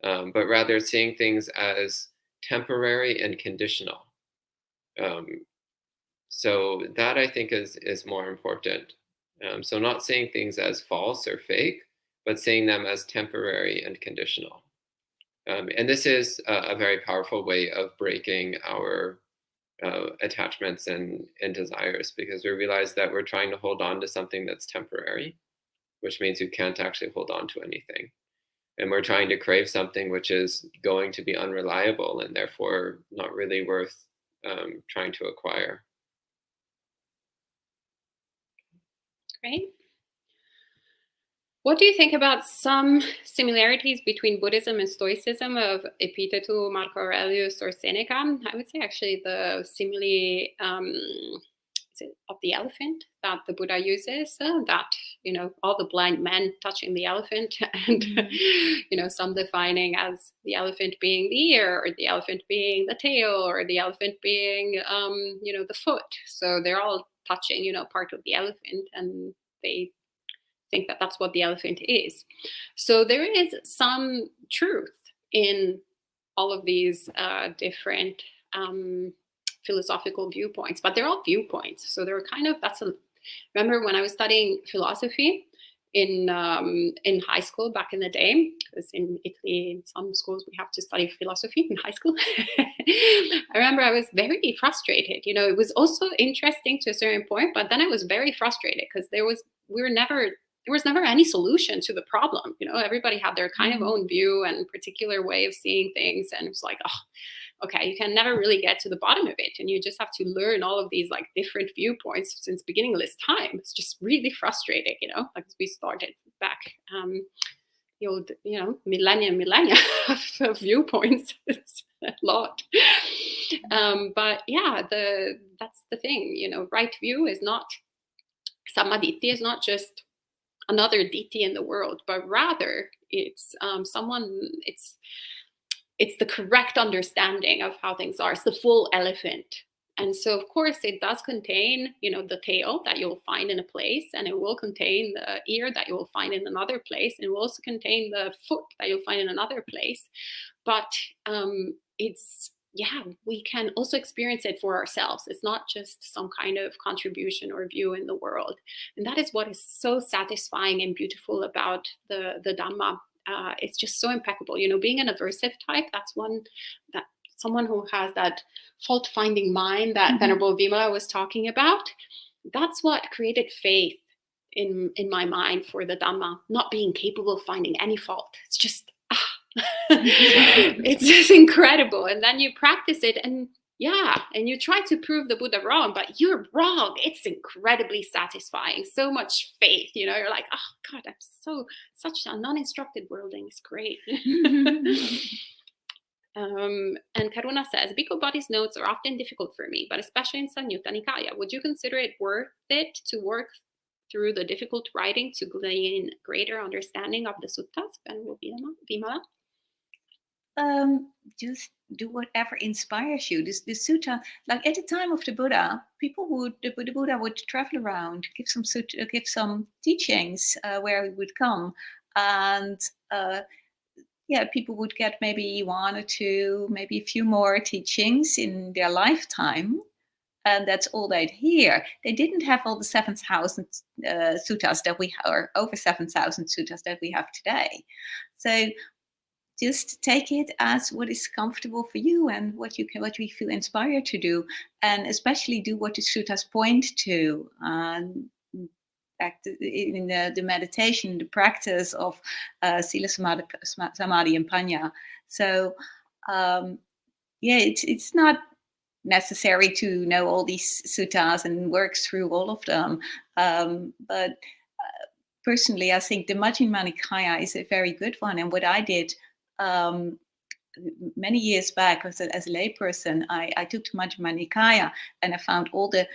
S2: but rather seeing things as temporary and conditional. So that I think is more important. So not seeing things as false or fake, but seeing them as temporary and conditional. And this is a very powerful way of breaking our attachments and desires, because we realize that we're trying to hold on to something that's temporary, which means you can't actually hold on to anything. And we're trying to crave something which is going to be unreliable and therefore not really worth trying to acquire.
S1: Great. What do you think about some similarities between Buddhism and Stoicism of Epictetus, Marco Aurelius, or Seneca? I would say actually the simile of the elephant that the Buddha uses, that, all the blind men touching the elephant and, some defining as the elephant being the ear, or the elephant being the tail, or the elephant being, the foot. So they're all touching, part of the elephant, and they think that that's what the elephant is. So there is some truth in all of these different philosophical viewpoints, but they're all viewpoints. So they're remember when I was studying philosophy in high school back in the day, because in Italy, in some schools, we have to study philosophy in high school. I remember I was very frustrated. It was also interesting to a certain point, but then I was very frustrated because there was never any solution to the problem. Everybody had their kind of own view and particular way of seeing things. And it was like, oh, okay, you can never really get to the bottom of it. And you just have to learn all of these different viewpoints since beginningless time. It's just really frustrating, as we started back, the old, millennia of viewpoints. It's a lot. But yeah, that's the thing, right view is not, Samadhi is not just another deity in the world, but rather it's it's the correct understanding of how things are. It's the full elephant. And so, of course, it does contain, the tail that you'll find in a place, and it will contain the ear that you will find in another place, and it will also contain the foot that you'll find in another place. But we can also experience it for ourselves. It's not just some kind of contribution or view in the world. And that is what is so satisfying and beautiful about the Dhamma. It's just so impeccable. Being an aversive type, that's someone who has that fault-finding mind that Venerable Vimala was talking about. That's what created faith in my mind for the Dhamma, not being capable of finding any fault. It's just, it's just incredible. And then you practice it, and you try to prove the Buddha wrong, but you're wrong. It's incredibly satisfying. So much faith, you're like, oh God, I'm such a non-instructed worldling. It's great. And Karuna says, Bhikkhu Bodhi's notes are often difficult for me, but especially in Samyutta Nikaya. Would you consider it worth it to work through the difficult writing to gain greater understanding of the suttas? Venerable Vimala?
S3: Just do whatever inspires you. The sutta, like at the time of the Buddha, the Buddha would travel around, give some teachings where he would come, and people would get maybe one or two, maybe a few more teachings in their lifetime, and that's all they'd hear. They didn't have all the 7,000 suttas that we have, or over 7,000 suttas that we have today. So just take it as what is comfortable for you and what you feel inspired to do, and especially do what the suttas point to. In the meditation, the practice of Sila, Samadhi, and Panya. So, it's not necessary to know all these suttas and work through all of them. But personally, I think the Majjhima Nikaya is a very good one. And what I did many years back as a layperson, I took the Majjhima Nikaya and I found all the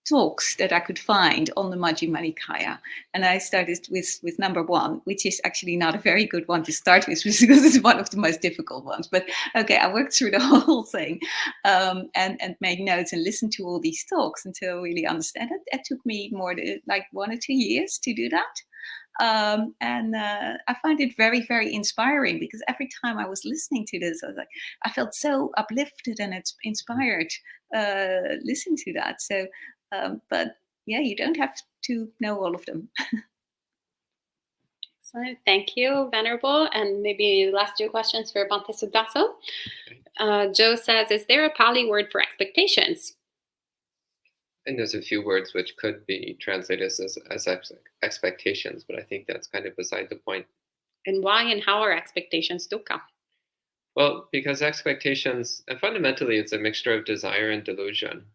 S3: talks that I could find on the Majjhima Nikaya, and I started with number 1, which is actually not a very good one to start with because it's one of the most difficult ones. But okay, I worked through the whole thing and made notes and listened to all these talks until I really understand it. It took me more than 1 or 2 years to do that. And I find it very, very inspiring, because every time I was listening to this, I felt so uplifted and it's inspired listening to that. So, but you don't have to know all of them.
S1: Excellent. Thank you, Venerable. And maybe last 2 questions for Bhante Sudaso. Joe says, is there a Pali word for expectations?
S2: And there's a few words which could be translated as expectations, but I think that's kind of beside the point.
S1: And why and how are expectations dukkha?
S2: Well, because expectations, fundamentally, it's a mixture of desire and delusion.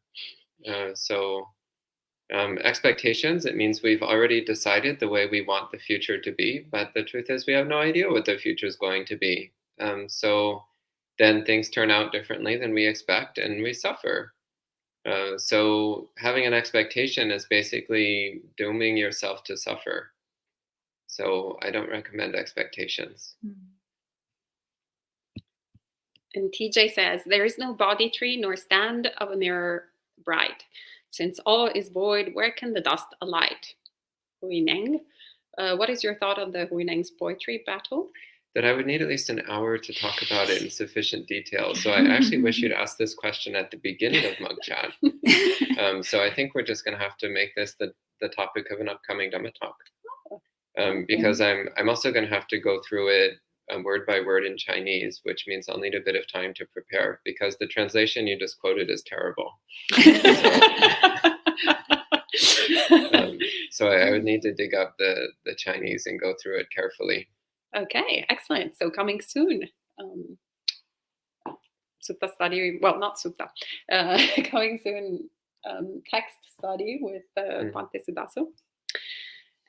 S2: Expectations, it means we've already decided the way we want the future to be, but the truth is we have no idea what the future is going to be. So then things turn out differently than we expect, and we suffer. So having an expectation is basically dooming yourself to suffer. So I don't recommend expectations.
S1: And TJ says, there is no body tree nor stand of a mirror bright. Since all is void, where can the dust alight? Huineng. What is your thought on the Huineng's poetry battle?
S2: That I would need at least an hour to talk about it in sufficient detail. So I actually wish you'd asked this question at the beginning of Mug Chat. So I think we're just going to have to make this the topic of an upcoming Dhamma talk. Because I'm also going to have to go through it word by word in Chinese, which means I'll need a bit of time to prepare, because the translation you just quoted is terrible. So I would need to dig up the Chinese and go through it carefully.
S1: Okay, excellent. So coming soon. Sutta study, well, not sutta. Coming soon, text study with Bhante Sudaso.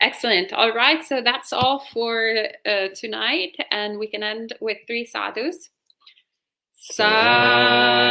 S1: Excellent. All right. So that's all for tonight. And we can end with 3 sadhus. Sadhu.